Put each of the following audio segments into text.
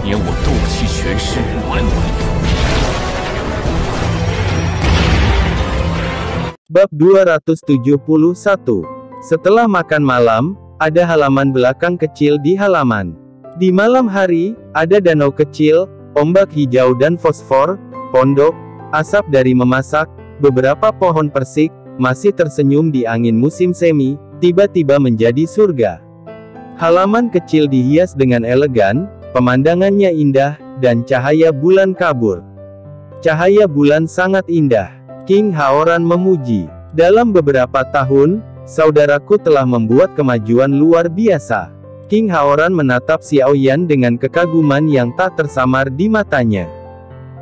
年我斗气全失，完。Bab 271. Setelah makan malam, ada halaman belakang kecil di halaman. Di malam hari, ada danau kecil, ombak hijau dan fosfor, pondok, asap dari memasak, beberapa pohon persik, masih tersenyum di angin musim semi, tiba-tiba menjadi surga. Halaman kecil dihias dengan elegan, pemandangannya indah, dan cahaya bulan kabur. Cahaya bulan sangat indah. King Haoran memuji. Dalam beberapa tahun, saudaraku telah membuat kemajuan luar biasa. King Haoran menatap Xiao Yan dengan kekaguman yang tak tersamar di matanya.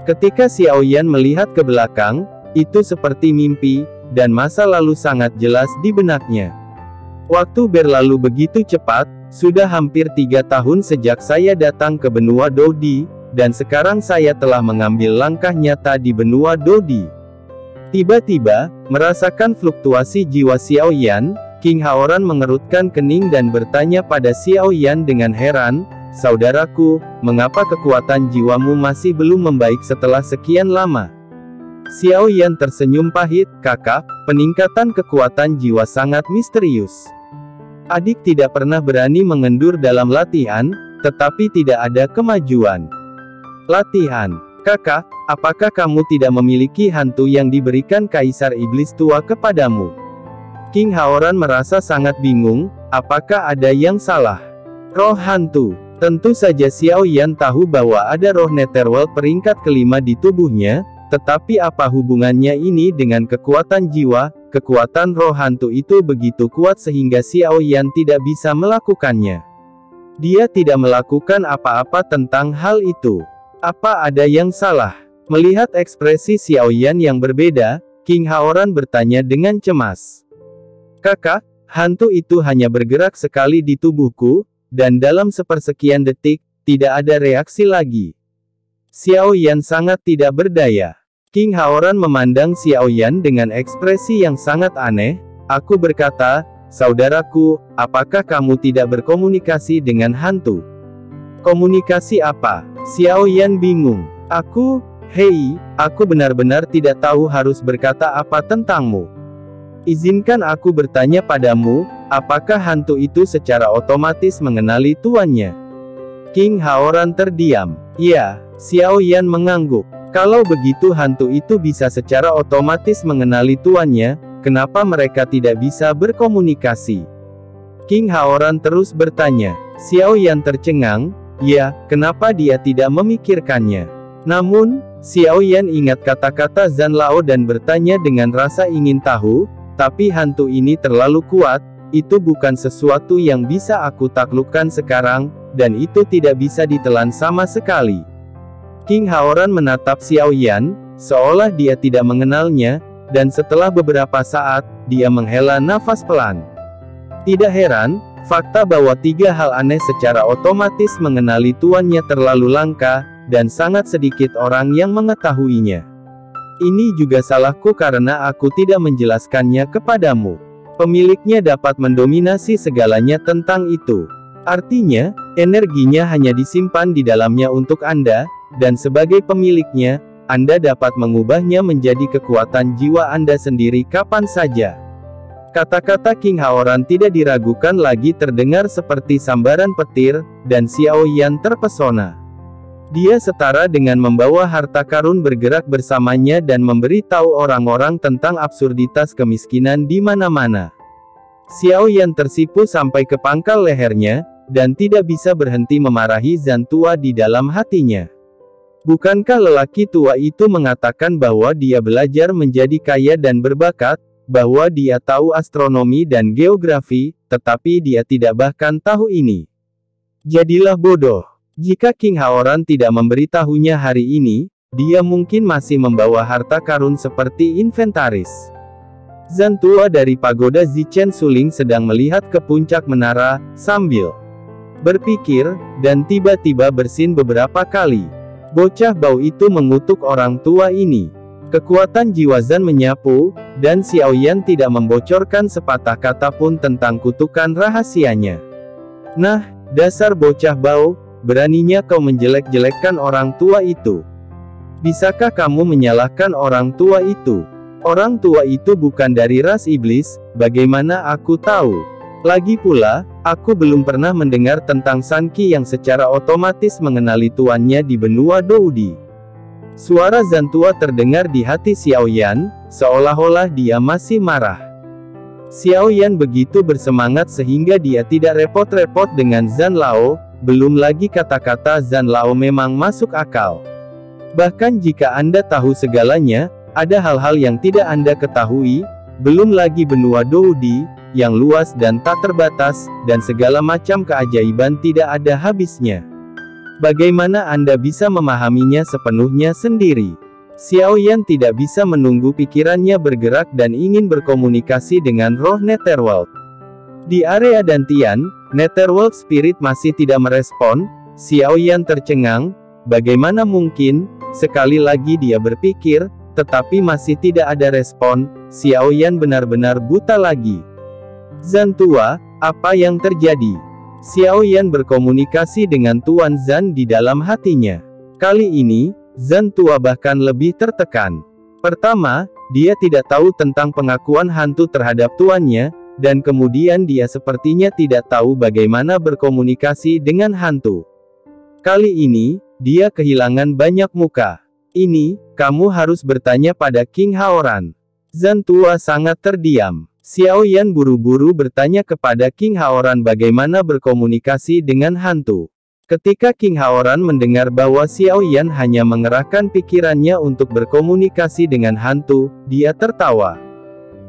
Ketika Xiao Yan melihat ke belakang, itu seperti mimpi, dan masa lalu sangat jelas di benaknya. Waktu berlalu begitu cepat, sudah hampir 3 tahun sejak saya datang ke benua Dodi, dan sekarang saya telah mengambil langkah nyata di benua Dodi. Tiba-tiba, merasakan fluktuasi jiwa Xiao Yan, King Haoran mengerutkan kening dan bertanya pada Xiao Yan dengan heran, "Saudaraku, mengapa kekuatan jiwamu masih belum membaik setelah sekian lama?" Xiao Yan tersenyum pahit, "Kakak, peningkatan kekuatan jiwa sangat misterius. Adik tidak pernah berani mengendur dalam latihan, tetapi tidak ada kemajuan." "Latihan? Kakak, apakah kamu tidak memiliki hantu yang diberikan Kaisar Iblis Tua kepadamu?" King Haoran merasa sangat bingung, apakah ada yang salah? Roh hantu. Tentu saja Xiao Yan tahu bahwa ada roh Netherworld peringkat kelima di tubuhnya, tetapi apa hubungannya ini dengan kekuatan jiwa? Kekuatan roh hantu itu begitu kuat sehingga Xiao Yan tidak bisa melakukannya. Dia tidak melakukan apa-apa tentang hal itu. Apa ada yang salah? Melihat ekspresi Xiao Yan yang berbeda, King Haoran bertanya dengan cemas. "Kakak, hantu itu hanya bergerak sekali di tubuhku, dan dalam sepersekian detik, tidak ada reaksi lagi." Xiao Yan sangat tidak berdaya. King Haoran memandang Xiao Yan dengan ekspresi yang sangat aneh. "Aku berkata, saudaraku, apakah kamu tidak berkomunikasi dengan hantu?" "Komunikasi apa?" Xiao Yan bingung. Hei, aku benar-benar tidak tahu harus berkata apa tentangmu. Izinkan aku bertanya padamu, apakah hantu itu secara otomatis mengenali tuannya?" King Haoran terdiam. "Ya." Xiao Yan mengangguk. "Kalau begitu hantu itu bisa secara otomatis mengenali tuannya, kenapa mereka tidak bisa berkomunikasi?" King Haoran terus bertanya. Xiao Yan tercengang. "Ya, kenapa dia tidak memikirkannya?" Namun, Xiao Yan ingat kata-kata Zhan Lao dan bertanya dengan rasa ingin tahu, "Tapi hantu ini terlalu kuat, itu bukan sesuatu yang bisa aku taklukkan sekarang, dan itu tidak bisa ditelan sama sekali." King Haoran menatap Xiao Yan, seolah dia tidak mengenalnya, dan setelah beberapa saat, dia menghela nafas pelan. Tidak heran, fakta bahwa 3 hal aneh secara otomatis mengenali tuannya terlalu langka, dan sangat sedikit orang yang mengetahuinya. Ini juga salahku karena aku tidak menjelaskannya kepadamu. Pemiliknya dapat mendominasi segalanya tentang itu. Artinya, energinya hanya disimpan di dalamnya untuk Anda, dan sebagai pemiliknya, Anda dapat mengubahnya menjadi kekuatan jiwa Anda sendiri kapan saja. Kata-kata King Haoran tidak diragukan lagi terdengar seperti sambaran petir, dan Xiao Yan terpesona. Dia setara dengan membawa harta karun bergerak bersamanya dan memberitahu orang-orang tentang absurditas kemiskinan di mana-mana. Xiao Yan tersipu sampai ke pangkal lehernya, dan tidak bisa berhenti memarahi Zhan tua di dalam hatinya. Bukankah lelaki tua itu mengatakan bahwa dia belajar menjadi kaya dan berbakat, bahwa dia tahu astronomi dan geografi, tetapi dia tidak bahkan tahu ini? Jadilah bodoh. Jika King Haoran tidak memberitahunya hari ini, dia mungkin masih membawa harta karun seperti inventaris. Zhan tua dari pagoda Zichen Suling sedang melihat ke puncak menara, sambil berpikir, dan tiba-tiba bersin beberapa kali. Bocah bau itu mengutuk orang tua ini. Kekuatan jiwa Zhan menyapu, dan Xiao Yan tidak membocorkan sepatah kata pun tentang kutukan rahasianya. "Nah, dasar bocah bau, beraninya kau menjelek-jelekkan orang tua itu? Bisakah kamu menyalahkan orang tua itu? Orang tua itu bukan dari ras iblis, bagaimana aku tahu? Lagi pula, aku belum pernah mendengar tentang San Qi yang secara otomatis mengenali tuannya di benua Doudi. Suara Zantua terdengar di hati Xiaoyan, seolah-olah dia masih marah. Xiaoyan begitu bersemangat sehingga dia tidak repot-repot dengan Zhan Lao, belum lagi kata-kata Zhan Lao memang masuk akal. Bahkan jika Anda tahu segalanya, ada hal-hal yang tidak Anda ketahui, belum lagi benua Doudi, yang luas dan tak terbatas, dan segala macam keajaiban tidak ada habisnya. Bagaimana Anda bisa memahaminya sepenuhnya sendiri? Xiaoyan tidak bisa menunggu pikirannya bergerak dan ingin berkomunikasi dengan roh Netherworld. Di area Dantian, Netherworld Spirit masih tidak merespon. Xiaoyan tercengang, bagaimana mungkin? Sekali lagi dia berpikir, tetapi masih tidak ada respon. Xiaoyan benar-benar buta lagi. Zantua, apa yang terjadi? Xiaoyan berkomunikasi dengan Tuan Zhan di dalam hatinya. Kali ini, Zantua bahkan lebih tertekan. Pertama, dia tidak tahu tentang pengakuan hantu terhadap tuannya, dan kemudian dia sepertinya tidak tahu bagaimana berkomunikasi dengan hantu. Kali ini, dia kehilangan banyak muka. Ini, kamu harus bertanya pada King Haoran. Zantua sangat terdiam. Xiaoyan buru-buru bertanya kepada King Haoran bagaimana berkomunikasi dengan hantu. Ketika King Haoran mendengar bahwa Xiaoyan hanya mengerahkan pikirannya untuk berkomunikasi dengan hantu, dia tertawa.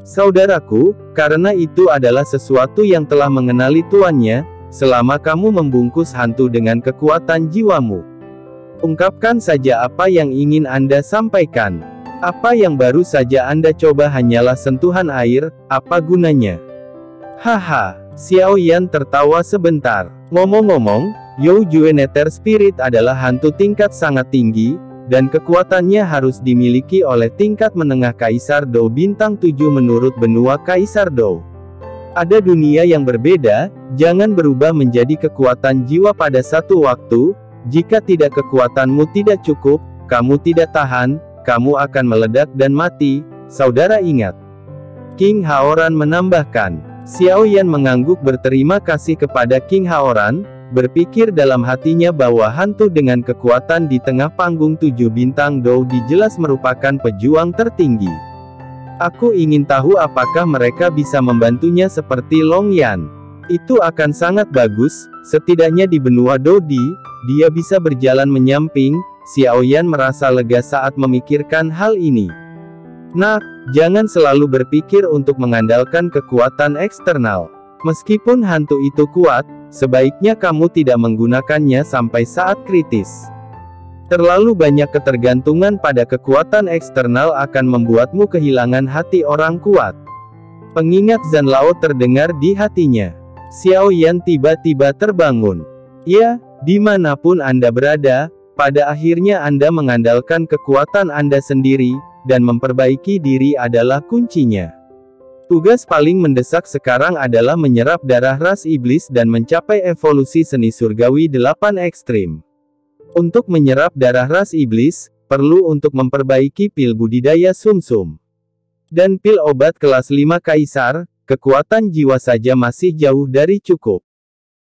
Saudaraku, karena itu adalah sesuatu yang telah mengenali tuannya, selama kamu membungkus hantu dengan kekuatan jiwamu. Ungkapkan saja apa yang ingin Anda sampaikan. Apa yang baru saja Anda coba hanyalah sentuhan air, apa gunanya? Haha, Xiaoyan tertawa sebentar. Ngomong-ngomong, You Jue Nether Spirit adalah hantu tingkat sangat tinggi, dan kekuatannya harus dimiliki oleh tingkat menengah Kaisar Dou bintang 7 menurut benua Kaisar Dou. Ada dunia yang berbeda, jangan berubah menjadi kekuatan jiwa pada satu waktu, jika tidak kekuatanmu tidak cukup, kamu tidak tahan, kamu akan meledak dan mati, saudara ingat. King Haoran menambahkan. Xiaoyan mengangguk berterima kasih kepada King Haoran, berpikir dalam hatinya bahwa hantu dengan kekuatan di tengah panggung 7 bintang Dou jelas merupakan pejuang tertinggi. Aku ingin tahu apakah mereka bisa membantunya seperti Long Yan. Itu akan sangat bagus, setidaknya di benua Dodi, dia bisa berjalan menyamping. Xiaoyan merasa lega saat memikirkan hal ini. Nak, jangan selalu berpikir untuk mengandalkan kekuatan eksternal. Meskipun hantu itu kuat, sebaiknya kamu tidak menggunakannya sampai saat kritis. Terlalu banyak ketergantungan pada kekuatan eksternal akan membuatmu kehilangan hati orang kuat. Pengingat Zhan Lao terdengar di hatinya. Xiaoyan tiba-tiba terbangun. Ya, dimanapun Anda berada, pada akhirnya Anda mengandalkan kekuatan Anda sendiri, dan memperbaiki diri adalah kuncinya. Tugas paling mendesak sekarang adalah menyerap darah ras iblis dan mencapai evolusi seni surgawi 8 ekstrim. Untuk menyerap darah ras iblis, perlu untuk memperbaiki pil budidaya sumsum. Dan pil obat kelas 5 kaisar, kekuatan jiwa saja masih jauh dari cukup.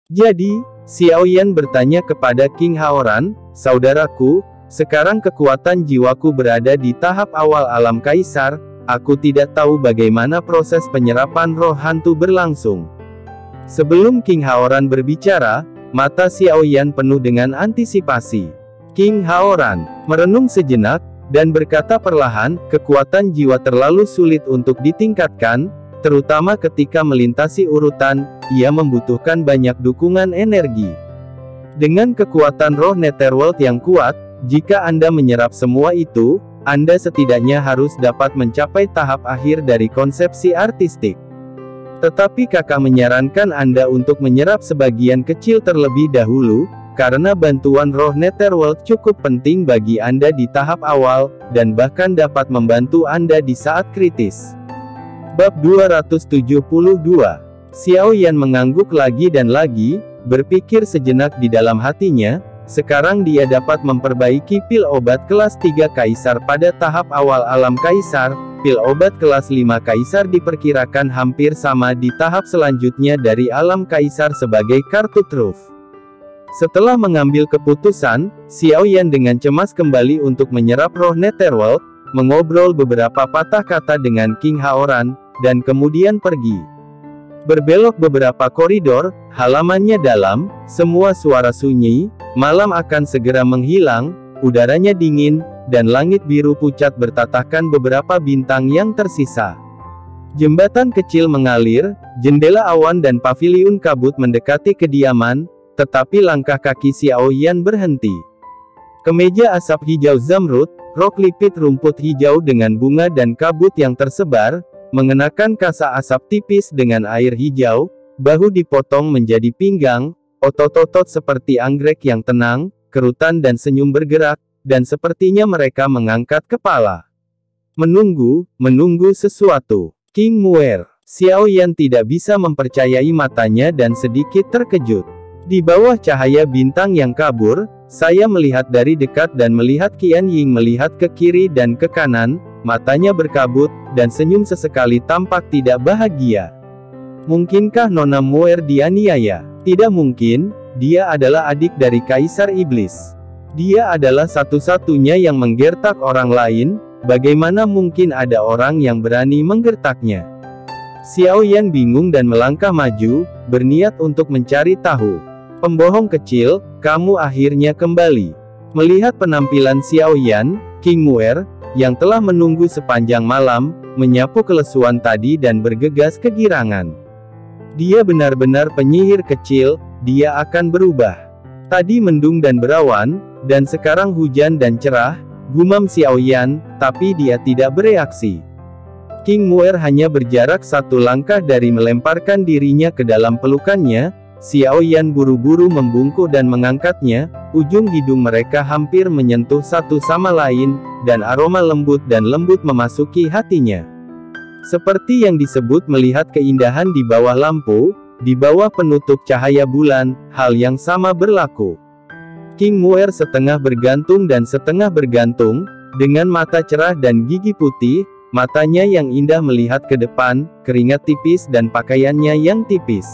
Jadi, Xiaoyan bertanya kepada King Haoran, saudaraku, sekarang kekuatan jiwaku berada di tahap awal alam kaisar, aku tidak tahu bagaimana proses penyerapan roh hantu berlangsung. Sebelum King Haoran berbicara, mata Xiaoyan penuh dengan antisipasi. King Haoran merenung sejenak, dan berkata perlahan, kekuatan jiwa terlalu sulit untuk ditingkatkan, terutama ketika melintasi urutan, ia membutuhkan banyak dukungan energi. Dengan kekuatan roh Netherworld yang kuat, jika Anda menyerap semua itu, Anda setidaknya harus dapat mencapai tahap akhir dari konsepsi artistik. Tetapi kakak menyarankan Anda untuk menyerap sebagian kecil terlebih dahulu, karena bantuan roh Netherworld cukup penting bagi Anda di tahap awal, dan bahkan dapat membantu Anda di saat kritis. Bab 272. Xiaoyan mengangguk lagi dan lagi, berpikir sejenak di dalam hatinya, sekarang dia dapat memperbaiki pil obat kelas 3 Kaisar pada tahap awal alam Kaisar, pil obat kelas 5 Kaisar diperkirakan hampir sama di tahap selanjutnya dari alam Kaisar sebagai kartu truf. Setelah mengambil keputusan, Xiao Yan dengan cemas kembali untuk menyerap roh Netherworld, mengobrol beberapa patah kata dengan King Haoran, dan kemudian pergi. Berbelok beberapa koridor, halamannya dalam, semua suara sunyi, malam akan segera menghilang, udaranya dingin, dan langit biru pucat bertatahkan beberapa bintang yang tersisa. Jembatan kecil mengalir, jendela awan dan paviliun kabut mendekati kediaman, tetapi langkah kaki Xiao Yan berhenti. Kemeja asap hijau zamrud, rok lipit rumput hijau dengan bunga dan kabut yang tersebar, mengenakan kasa asap tipis dengan air hijau, bahu dipotong menjadi pinggang, otot-otot seperti anggrek yang tenang, kerutan dan senyum bergerak, dan sepertinya mereka mengangkat kepala. Menunggu sesuatu. King Muer. Xiao Yan tidak bisa mempercayai matanya dan sedikit terkejut. Di bawah cahaya bintang yang kabur, saya melihat dari dekat dan melihat Qian Ying melihat ke kiri dan ke kanan, matanya berkabut, dan senyum sesekali tampak tidak bahagia. Mungkinkah Nona Muer dianiaya? Tidak mungkin, dia adalah adik dari Kaisar Iblis. Dia adalah satu-satunya yang menggertak orang lain, bagaimana mungkin ada orang yang berani menggertaknya? Xiao Yan bingung dan melangkah maju, berniat untuk mencari tahu. Pembohong kecil, kamu akhirnya kembali. Melihat penampilan Xiao Yan, King Muer, yang telah menunggu sepanjang malam, menyapu kelesuan tadi dan bergegas kegirangan. Dia benar-benar penyihir kecil, dia akan berubah. Tadi mendung dan berawan, dan sekarang hujan dan cerah, gumam Xiao Yan, tapi dia tidak bereaksi. King Muer hanya berjarak satu langkah dari melemparkan dirinya ke dalam pelukannya. Xiao Yan buru-buru membungkuk dan mengangkatnya, ujung hidung mereka hampir menyentuh satu sama lain, dan aroma lembut memasuki hatinya. Seperti yang disebut melihat keindahan di bawah lampu, di bawah penutup cahaya bulan, hal yang sama berlaku. King Muer setengah bergantung dan setengah bergantung, dengan mata cerah dan gigi putih, matanya yang indah melihat ke depan, keringat tipis dan pakaiannya yang tipis.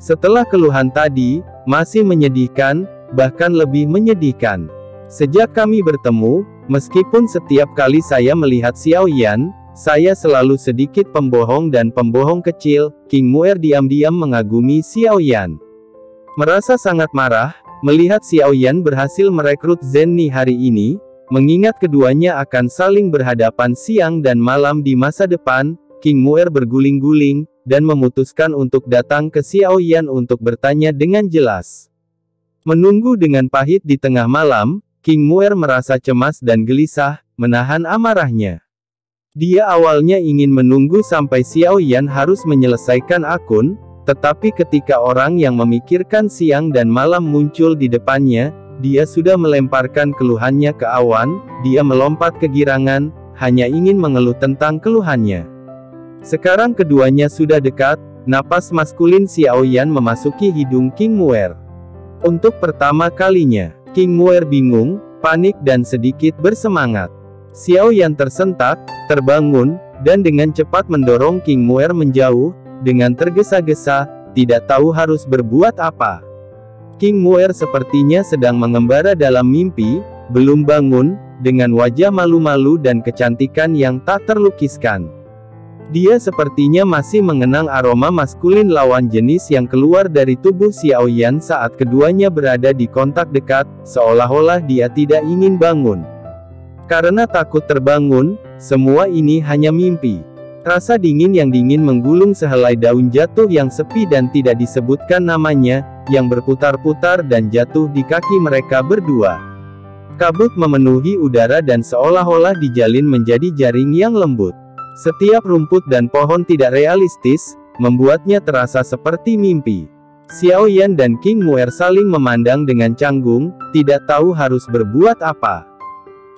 Setelah keluhan tadi, masih menyedihkan, bahkan lebih menyedihkan. Sejak kami bertemu, meskipun setiap kali saya melihat Xiao Yan, saya selalu sedikit pembohong dan pembohong kecil. King Muer diam-diam mengagumi Xiao Yan. Merasa sangat marah, melihat Xiao Yan berhasil merekrut Zhen Ni hari ini, mengingat keduanya akan saling berhadapan siang dan malam di masa depan, King Muer berguling-guling, dan memutuskan untuk datang ke Xiao Yan untuk bertanya dengan jelas. Menunggu dengan pahit di tengah malam, King Muer merasa cemas dan gelisah, menahan amarahnya. Dia awalnya ingin menunggu sampai Xiao Yan harus menyelesaikan akun, tetapi ketika orang yang memikirkan siang dan malam muncul di depannya, dia sudah melemparkan keluhannya ke awan, dia melompat kegirangan, hanya ingin mengeluh tentang keluhannya. Sekarang keduanya sudah dekat, napas maskulin Xiao Yan memasuki hidung King Muer. Untuk pertama kalinya, King Muer bingung, panik dan sedikit bersemangat. Xiao Yan tersentak, terbangun, dan dengan cepat mendorong King Muer menjauh, dengan tergesa-gesa, tidak tahu harus berbuat apa. King Muer sepertinya sedang mengembara dalam mimpi, belum bangun, dengan wajah malu-malu dan kecantikan yang tak terlukiskan. Dia sepertinya masih mengenang aroma maskulin lawan jenis yang keluar dari tubuh Xiao Yan saat keduanya berada di kontak dekat, seolah-olah dia tidak ingin bangun. Karena takut terbangun, semua ini hanya mimpi. Rasa dingin yang dingin menggulung sehelai daun jatuh yang sepi dan tidak disebutkan namanya, yang berputar-putar dan jatuh di kaki mereka berdua. Kabut memenuhi udara dan seolah-olah dijalin menjadi jaring yang lembut. Setiap rumput dan pohon tidak realistis, membuatnya terasa seperti mimpi. Xiao Yan dan King Muer saling memandang dengan canggung, tidak tahu harus berbuat apa.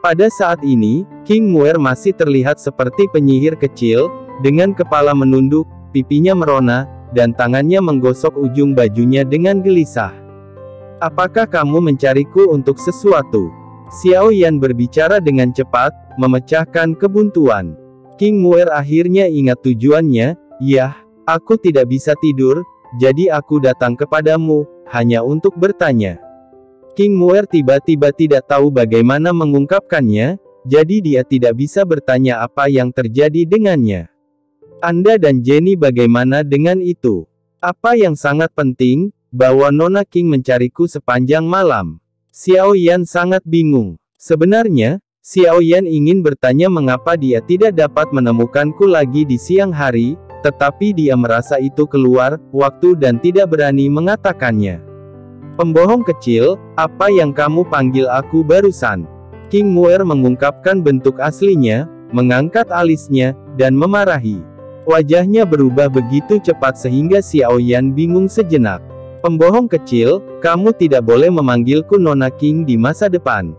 Pada saat ini, King Muer masih terlihat seperti penyihir kecil, dengan kepala menunduk, pipinya merona, dan tangannya menggosok ujung bajunya dengan gelisah. Apakah kamu mencariku untuk sesuatu? Xiao Yan berbicara dengan cepat, memecahkan kebuntuan. King Muer akhirnya ingat tujuannya. Yah, aku tidak bisa tidur, jadi aku datang kepadamu, hanya untuk bertanya. King Muer tiba-tiba tidak tahu bagaimana mengungkapkannya, jadi dia tidak bisa bertanya apa yang terjadi dengannya. Anda dan Jenny bagaimana dengan itu? Apa yang sangat penting, bahwa Nona King mencariku sepanjang malam. Xiao Yan sangat bingung. Sebenarnya, Xiao Yan ingin bertanya mengapa dia tidak dapat menemukanku lagi di siang hari, tetapi dia merasa itu keluar waktu dan tidak berani mengatakannya. Pembohong kecil, apa yang kamu panggil aku barusan? King Muer mengungkapkan bentuk aslinya, mengangkat alisnya, dan memarahi. Wajahnya berubah begitu cepat sehingga Xiao Yan bingung sejenak. Pembohong kecil, kamu tidak boleh memanggilku Nona King di masa depan.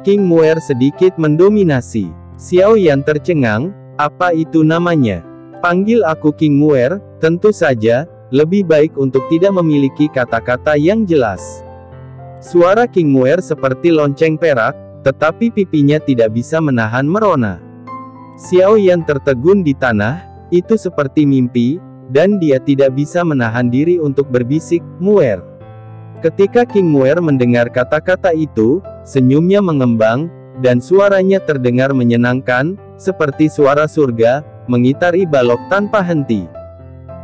King Muer sedikit mendominasi. Xiao Yan tercengang, apa itu namanya? Panggil aku King Muer, tentu saja. Lebih baik untuk tidak memiliki kata-kata yang jelas. Suara King Muer seperti lonceng perak, tetapi pipinya tidak bisa menahan merona. Xiao Yan tertegun di tanah, itu seperti mimpi, dan dia tidak bisa menahan diri untuk berbisik, Muer. Ketika King Muer mendengar kata-kata itu, senyumnya mengembang, dan suaranya terdengar menyenangkan, seperti suara surga, mengitari balok tanpa henti.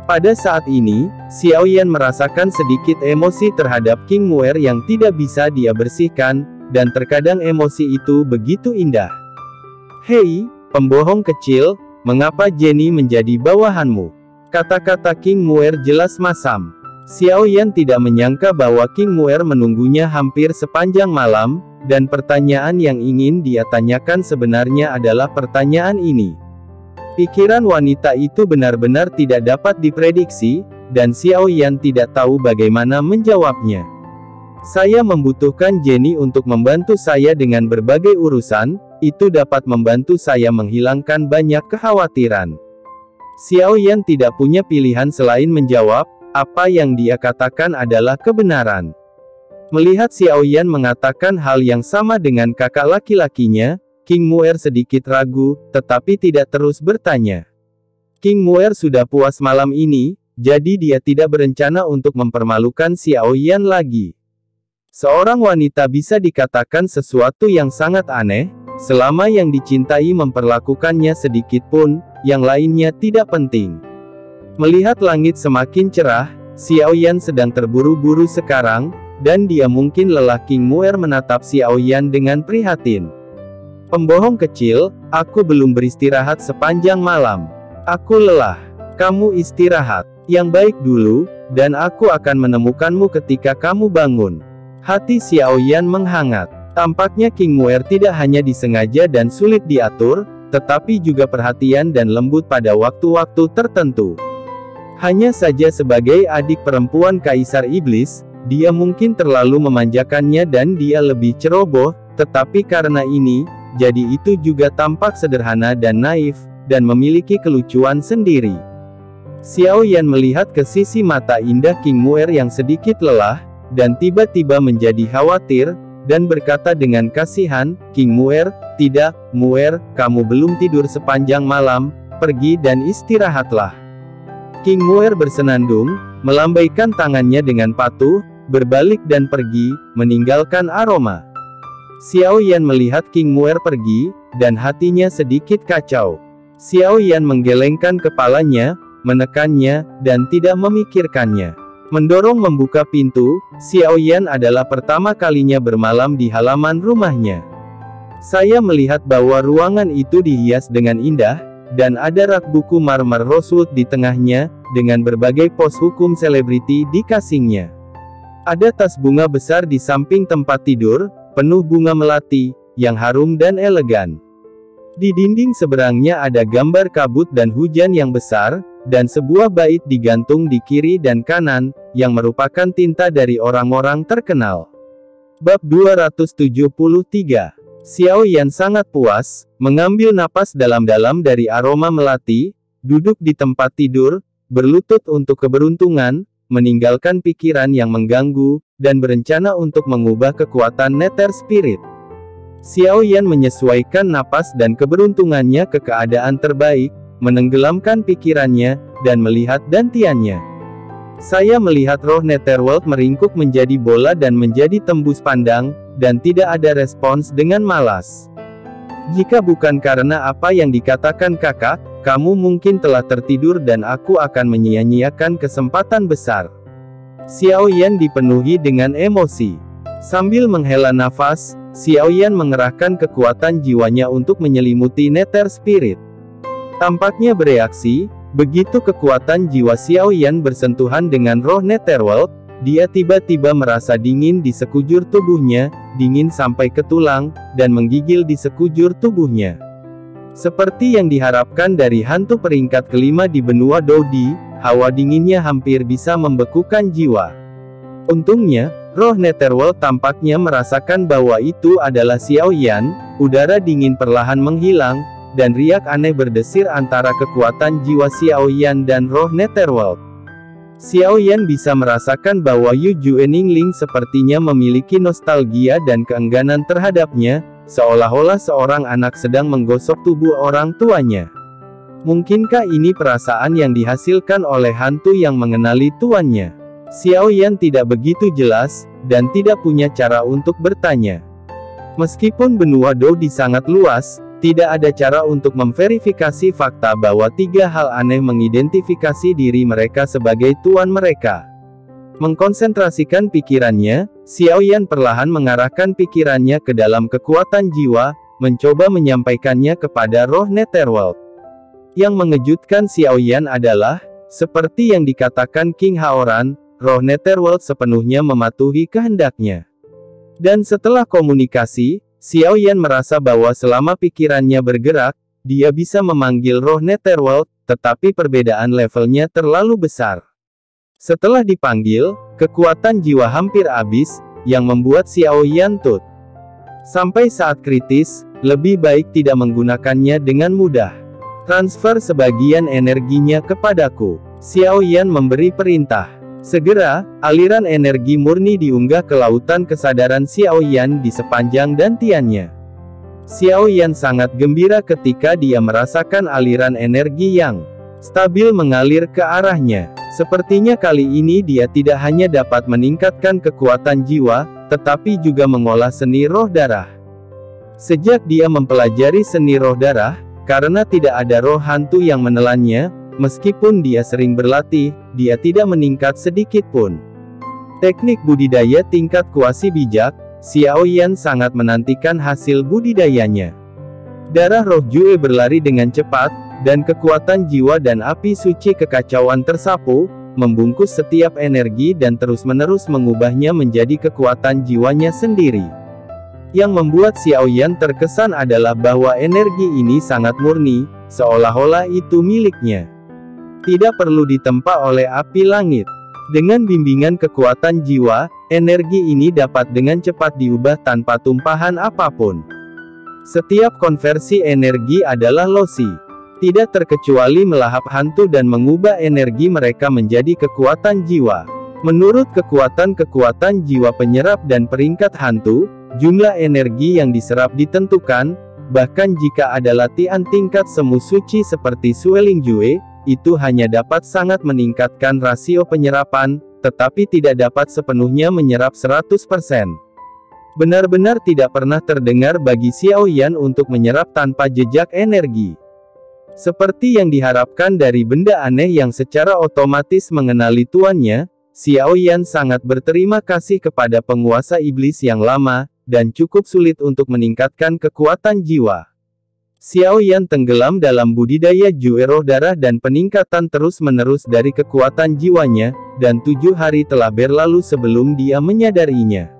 Pada saat ini, Xiao Yan merasakan sedikit emosi terhadap King Muer yang tidak bisa dia bersihkan, dan terkadang emosi itu begitu indah. Hei, pembohong kecil, mengapa Jenny menjadi bawahanmu? Kata-kata King Muer jelas masam. Xiao Yan tidak menyangka bahwa King Muer menunggunya hampir sepanjang malam, dan pertanyaan yang ingin dia tanyakan sebenarnya adalah pertanyaan ini. Pikiran wanita itu benar-benar tidak dapat diprediksi, dan Xiao Yan tidak tahu bagaimana menjawabnya. Saya membutuhkan Jenny untuk membantu saya dengan berbagai urusan, itu dapat membantu saya menghilangkan banyak kekhawatiran. Xiao Yan tidak punya pilihan selain menjawab, apa yang dia katakan adalah kebenaran. Melihat Xiao Yan mengatakan hal yang sama dengan kakak laki-lakinya, King Muer sedikit ragu, tetapi tidak terus bertanya. King Muer sudah puas malam ini, jadi dia tidak berencana untuk mempermalukan Xiao Yan lagi. Seorang wanita bisa dikatakan sesuatu yang sangat aneh, selama yang dicintai memperlakukannya sedikit pun, yang lainnya tidak penting. Melihat langit semakin cerah, Xiao Yan sedang terburu-buru sekarang, dan dia mungkin lelah. King Muer menatap Xiao Yan dengan prihatin. Pembohong kecil, aku belum beristirahat sepanjang malam. Aku lelah. Kamu istirahat yang baik dulu, dan aku akan menemukanmu ketika kamu bangun. Hati Xiao Yan menghangat. Tampaknya King Muer tidak hanya disengaja dan sulit diatur, tetapi juga perhatian dan lembut pada waktu-waktu tertentu. Hanya saja sebagai adik perempuan Kaisar Iblis, dia mungkin terlalu memanjakannya dan dia lebih ceroboh, tetapi karena ini, jadi itu juga tampak sederhana dan naif, dan memiliki kelucuan sendiri. Xiao Yan melihat ke sisi mata indah King Muer yang sedikit lelah, dan tiba-tiba menjadi khawatir, dan berkata dengan kasihan, King Muer, tidak, Muer, kamu belum tidur sepanjang malam, pergi dan istirahatlah. King Muer bersenandung, melambaikan tangannya dengan patuh, berbalik dan pergi, meninggalkan aroma. Xiao Yan melihat King Muer pergi, dan hatinya sedikit kacau. Xiao Yan menggelengkan kepalanya, menekannya, dan tidak memikirkannya. Mendorong membuka pintu, Xiao Yan adalah pertama kalinya bermalam di halaman rumahnya. Saya melihat bahwa ruangan itu dihias dengan indah, dan ada rak buku marmer rosewood di tengahnya, dengan berbagai pos hukum selebriti di kasingnya. Ada tas bunga besar di samping tempat tidur, penuh bunga melati, yang harum dan elegan. Di dinding seberangnya ada gambar kabut dan hujan yang besar, dan sebuah bait digantung di kiri dan kanan, yang merupakan tinta dari orang-orang terkenal. Bab 273. Xiao Yan sangat puas, mengambil napas dalam-dalam dari aroma melati, duduk di tempat tidur, berlutut untuk keberuntungan, meninggalkan pikiran yang mengganggu, dan berencana untuk mengubah kekuatan Nether Spirit. Xiao Yan menyesuaikan napas dan keberuntungannya ke keadaan terbaik, menenggelamkan pikirannya, dan melihat dantiannya. Saya melihat roh Netherworld meringkuk menjadi bola dan menjadi tembus pandang, dan tidak ada respons dengan malas. Jika bukan karena apa yang dikatakan kakak, kamu mungkin telah tertidur dan aku akan menyia-nyiakan kesempatan besar. Xiao Yan dipenuhi dengan emosi. Sambil menghela nafas, Xiao Yan mengerahkan kekuatan jiwanya untuk menyelimuti Nether Spirit. Tampaknya bereaksi, begitu kekuatan jiwa Xiao Yan bersentuhan dengan roh Netherworld, dia tiba-tiba merasa dingin di sekujur tubuhnya, dingin sampai ke tulang, dan menggigil di sekujur tubuhnya. Seperti yang diharapkan dari hantu peringkat kelima di benua Dodi, hawa dinginnya hampir bisa membekukan jiwa. Untungnya, roh Netherworld tampaknya merasakan bahwa itu adalah Xiao Yan, udara dingin perlahan menghilang, dan riak aneh berdesir antara kekuatan jiwa Xiao Yan dan roh Netherworld. Xiao Yan bisa merasakan bahwa Yu Jueningling sepertinya memiliki nostalgia dan keengganan terhadapnya, seolah-olah seorang anak sedang menggosok tubuh orang tuanya. Mungkinkah ini perasaan yang dihasilkan oleh hantu yang mengenali tuannya? Xiao Yan tidak begitu jelas, dan tidak punya cara untuk bertanya. Meskipun benua Dodi sangat luas, tidak ada cara untuk memverifikasi fakta bahwa tiga hal aneh mengidentifikasi diri mereka sebagai tuan mereka. Mengkonsentrasikan pikirannya, Xiao Yan perlahan mengarahkan pikirannya ke dalam kekuatan jiwa, mencoba menyampaikannya kepada roh Netherworld. Yang mengejutkan Xiao Yan adalah, seperti yang dikatakan King Haoran, roh Netherworld sepenuhnya mematuhi kehendaknya. Dan setelah komunikasi, Xiao Yan merasa bahwa selama pikirannya bergerak, dia bisa memanggil roh Netherworld, tetapi perbedaan levelnya terlalu besar. Setelah dipanggil, kekuatan jiwa hampir habis, yang membuat Xiao Yan tut. Sampai saat kritis, lebih baik tidak menggunakannya dengan mudah. Transfer sebagian energinya kepadaku. Xiao Yan memberi perintah. Segera, aliran energi murni diunggah ke lautan kesadaran Xiao Yan di sepanjang dantiannya. Xiao Yan sangat gembira ketika dia merasakan aliran energi yang stabil mengalir ke arahnya. Sepertinya kali ini dia tidak hanya dapat meningkatkan kekuatan jiwa, tetapi juga mengolah seni roh darah. Sejak dia mempelajari seni roh darah, karena tidak ada roh hantu yang menelannya, meskipun dia sering berlatih, dia tidak meningkat sedikit pun. Teknik budidaya tingkat kuasi bijak, Xiao Yan sangat menantikan hasil budidayanya. Darah roh Jue berlari dengan cepat, dan kekuatan jiwa dan api suci kekacauan tersapu, membungkus setiap energi dan terus-menerus mengubahnya menjadi kekuatan jiwanya sendiri. Yang membuat Xiao Yan terkesan adalah bahwa energi ini sangat murni, seolah-olah itu miliknya. Tidak perlu ditempa oleh api langit. Dengan bimbingan kekuatan jiwa, energi ini dapat dengan cepat diubah tanpa tumpahan apapun. Setiap konversi energi adalah losi. Tidak terkecuali melahap hantu dan mengubah energi mereka menjadi kekuatan jiwa. Menurut kekuatan-kekuatan jiwa penyerap dan peringkat hantu, jumlah energi yang diserap ditentukan, bahkan jika ada latihan tingkat semu suci seperti Sueling Jue, itu hanya dapat sangat meningkatkan rasio penyerapan, tetapi tidak dapat sepenuhnya menyerap 100%. Benar-benar tidak pernah terdengar bagi Xiao Yan untuk menyerap tanpa jejak energi. Seperti yang diharapkan dari benda aneh yang secara otomatis mengenali tuannya, Xiao Yan sangat berterima kasih kepada penguasa iblis yang lama, dan cukup sulit untuk meningkatkan kekuatan jiwa. Xiao Yan tenggelam dalam budidaya Jue roh darah dan peningkatan terus-menerus dari kekuatan jiwanya, dan 7 hari telah berlalu sebelum dia menyadarinya.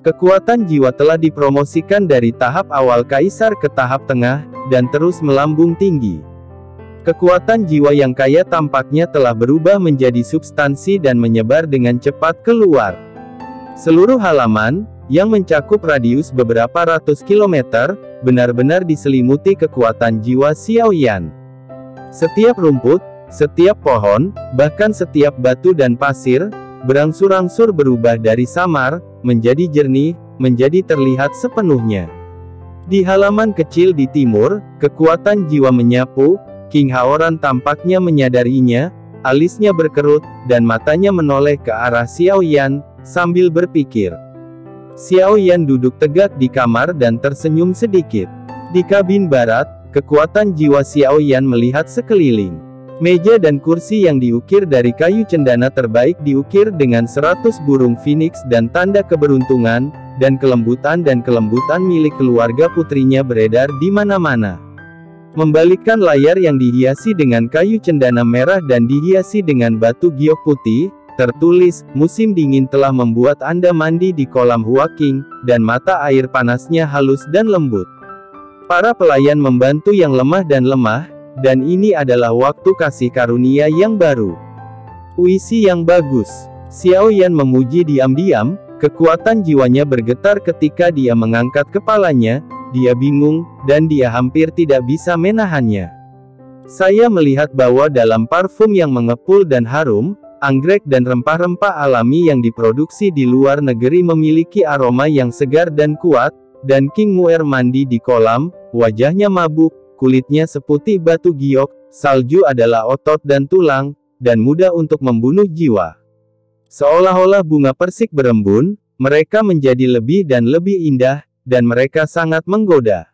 Kekuatan jiwa telah dipromosikan dari tahap awal kaisar ke tahap tengah, dan terus melambung tinggi. Kekuatan jiwa yang kaya tampaknya telah berubah menjadi substansi dan menyebar dengan cepat keluar. Seluruh halaman, yang mencakup radius beberapa ratus kilometer, benar-benar diselimuti kekuatan jiwa Xiao Yan. Setiap rumput, Setiap pohon, bahkan setiap batu dan pasir, berangsur-angsur berubah dari samar, menjadi jernih, menjadi terlihat sepenuhnya. Di halaman kecil di timur, kekuatan jiwa menyapu. King Haoran tampaknya menyadarinya, alisnya berkerut, dan matanya menoleh ke arah Xiao Yan, sambil berpikir. Xiao Yan duduk tegak di kamar dan tersenyum sedikit. Di kabin barat, kekuatan jiwa Xiao Yan melihat sekeliling. Meja dan kursi yang diukir dari kayu cendana terbaik diukir dengan 100 burung phoenix dan tanda keberuntungan, dan kelembutan milik keluarga putrinya beredar di mana-mana. Membalikkan layar yang dihiasi dengan kayu cendana merah dan dihiasi dengan batu giok putih, tertulis, musim dingin telah membuat Anda mandi di kolam Huaqing, dan mata air panasnya halus dan lembut. Para pelayan membantu yang lemah, dan ini adalah waktu kasih karunia yang baru. Puisi yang bagus. Xiao Yan memuji diam-diam, kekuatan jiwanya bergetar ketika dia mengangkat kepalanya, dia bingung, dan dia hampir tidak bisa menahannya. Saya melihat bahwa dalam parfum yang mengepul dan harum, anggrek dan rempah-rempah alami yang diproduksi di luar negeri memiliki aroma yang segar dan kuat, dan King Muer mandi di kolam, wajahnya mabuk, kulitnya seputih batu giok, salju adalah otot dan tulang, dan mudah untuk membunuh jiwa. Seolah-olah bunga persik berembun, mereka menjadi lebih dan lebih indah, dan mereka sangat menggoda.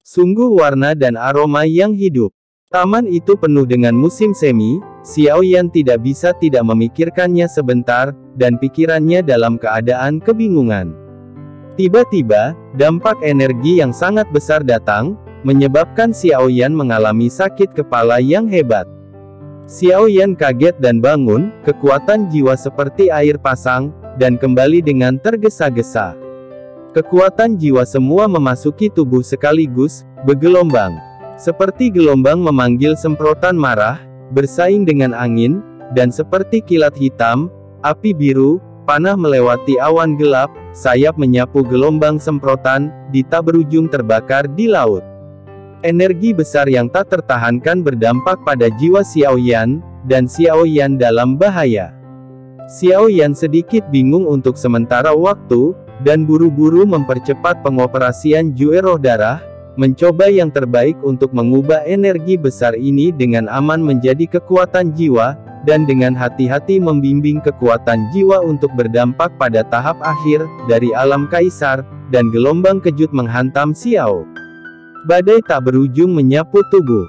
Sungguh warna dan aroma yang hidup. Taman itu penuh dengan musim semi, Xiao Yan tidak bisa tidak memikirkannya sebentar, dan pikirannya dalam keadaan kebingungan. Tiba-tiba, dampak energi yang sangat besar datang, menyebabkan Xiao Yan mengalami sakit kepala yang hebat. Xiao Yan kaget dan bangun, kekuatan jiwa seperti air pasang, dan kembali dengan tergesa-gesa. Kekuatan jiwa semua memasuki tubuh sekaligus, bergelombang. Seperti gelombang memanggil semprotan marah, bersaing dengan angin, dan seperti kilat hitam, api biru, panah melewati awan gelap, sayap menyapu gelombang semprotan, di tak berujung terbakar di laut. Energi besar yang tak tertahankan berdampak pada jiwa Xiao Yan, dan Xiao Yan dalam bahaya. Xiao Yan sedikit bingung untuk sementara waktu, dan buru-buru mempercepat pengoperasian Jue Roh Darah, mencoba yang terbaik untuk mengubah energi besar ini dengan aman menjadi kekuatan jiwa, dan dengan hati-hati membimbing kekuatan jiwa untuk berdampak pada tahap akhir, dari alam kaisar, dan gelombang kejut menghantam Xiao. Badai tak berujung menyapu tubuh.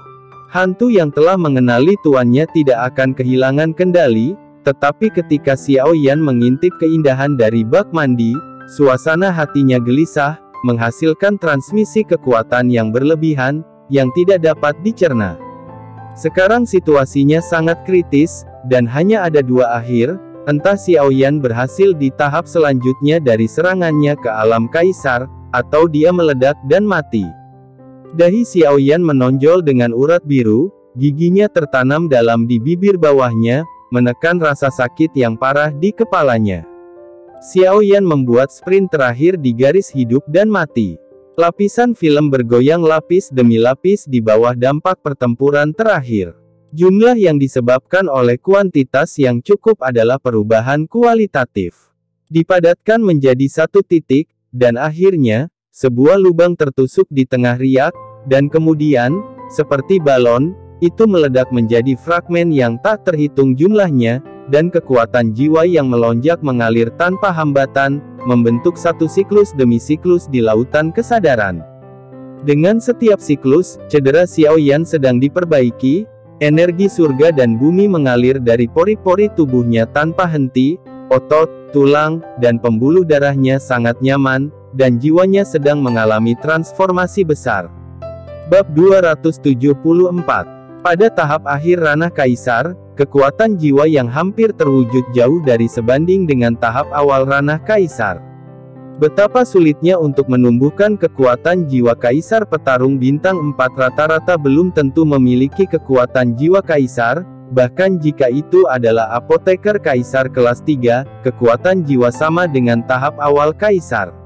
Hantu yang telah mengenali tuannya tidak akan kehilangan kendali, tetapi ketika Xiao Yan mengintip keindahan dari bak mandi, suasana hatinya gelisah, menghasilkan transmisi kekuatan yang berlebihan, yang tidak dapat dicerna. Sekarang situasinya sangat kritis, dan hanya ada dua akhir, entah Xiao Yan berhasil di tahap selanjutnya dari serangannya ke alam kaisar, atau dia meledak dan mati. Dahi Xiao Yan menonjol dengan urat biru, giginya tertanam dalam di bibir bawahnya, menekan rasa sakit yang parah di kepalanya. Xiao Yan membuat sprint terakhir di garis hidup dan mati. Lapisan film bergoyang lapis demi lapis di bawah dampak pertempuran terakhir. Jumlah yang disebabkan oleh kuantitas yang cukup adalah perubahan kualitatif. Dipadatkan menjadi satu titik, dan akhirnya, sebuah lubang tertusuk di tengah riak, dan kemudian, seperti balon, itu meledak menjadi fragmen yang tak terhitung jumlahnya, dan kekuatan jiwa yang melonjak mengalir tanpa hambatan, membentuk satu siklus demi siklus di lautan kesadaran. Dengan setiap siklus, cedera Xiao Yan sedang diperbaiki, energi surga dan bumi mengalir dari pori-pori tubuhnya tanpa henti, otot, tulang, dan pembuluh darahnya sangat nyaman, dan jiwanya sedang mengalami transformasi besar. Bab 274. Pada tahap akhir ranah kaisar, kekuatan jiwa yang hampir terwujud jauh dari sebanding dengan tahap awal ranah kaisar. Betapa sulitnya untuk menumbuhkan kekuatan jiwa kaisar petarung bintang 4 rata-rata belum tentu memiliki kekuatan jiwa kaisar, bahkan jika itu adalah apoteker kaisar kelas 3, kekuatan jiwa sama dengan tahap awal kaisar.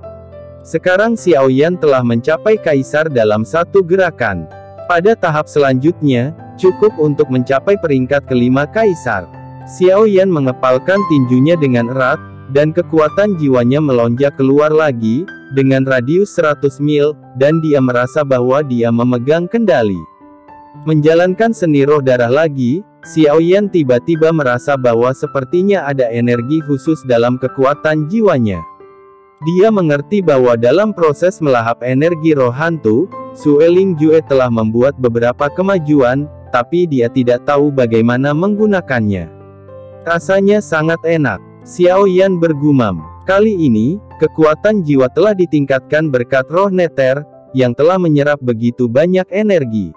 Sekarang Xiao Yan telah mencapai kaisar dalam satu gerakan. Pada tahap selanjutnya, Cukup untuk mencapai peringkat kelima kaisar. Xiao Yan mengepalkan tinjunya dengan erat, dan kekuatan jiwanya melonjak keluar lagi, dengan radius 100 mil, dan dia merasa bahwa dia memegang kendali. Menjalankan seni roh darah lagi, Xiao Yan tiba-tiba merasa bahwa sepertinya ada energi khusus dalam kekuatan jiwanya. Dia mengerti bahwa dalam proses melahap energi roh hantu, Sue Ling Jue telah membuat beberapa kemajuan, tapi dia tidak tahu bagaimana menggunakannya. Rasanya sangat enak. Xiao Yan bergumam. Kali ini, kekuatan jiwa telah ditingkatkan berkat roh neter, yang telah menyerap begitu banyak energi.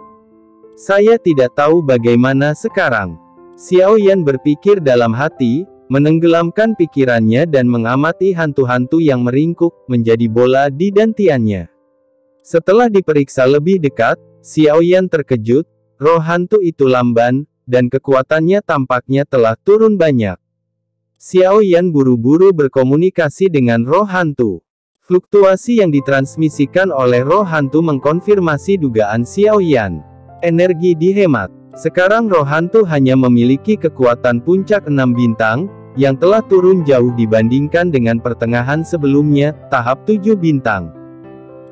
Saya tidak tahu bagaimana sekarang. Xiao Yan berpikir dalam hati, menenggelamkan pikirannya dan mengamati hantu-hantu yang meringkuk, menjadi bola di dantiannya. Setelah diperiksa lebih dekat, Xiao Yan terkejut, roh hantu itu lamban, dan kekuatannya tampaknya telah turun banyak. Xiao Yan buru-buru berkomunikasi dengan roh hantu. Fluktuasi yang ditransmisikan oleh roh hantu mengkonfirmasi dugaan Xiao Yan. Energi dihemat. Sekarang roh hantu hanya memiliki kekuatan puncak 6 bintang, yang telah turun jauh dibandingkan dengan pertengahan sebelumnya, tahap 7 bintang.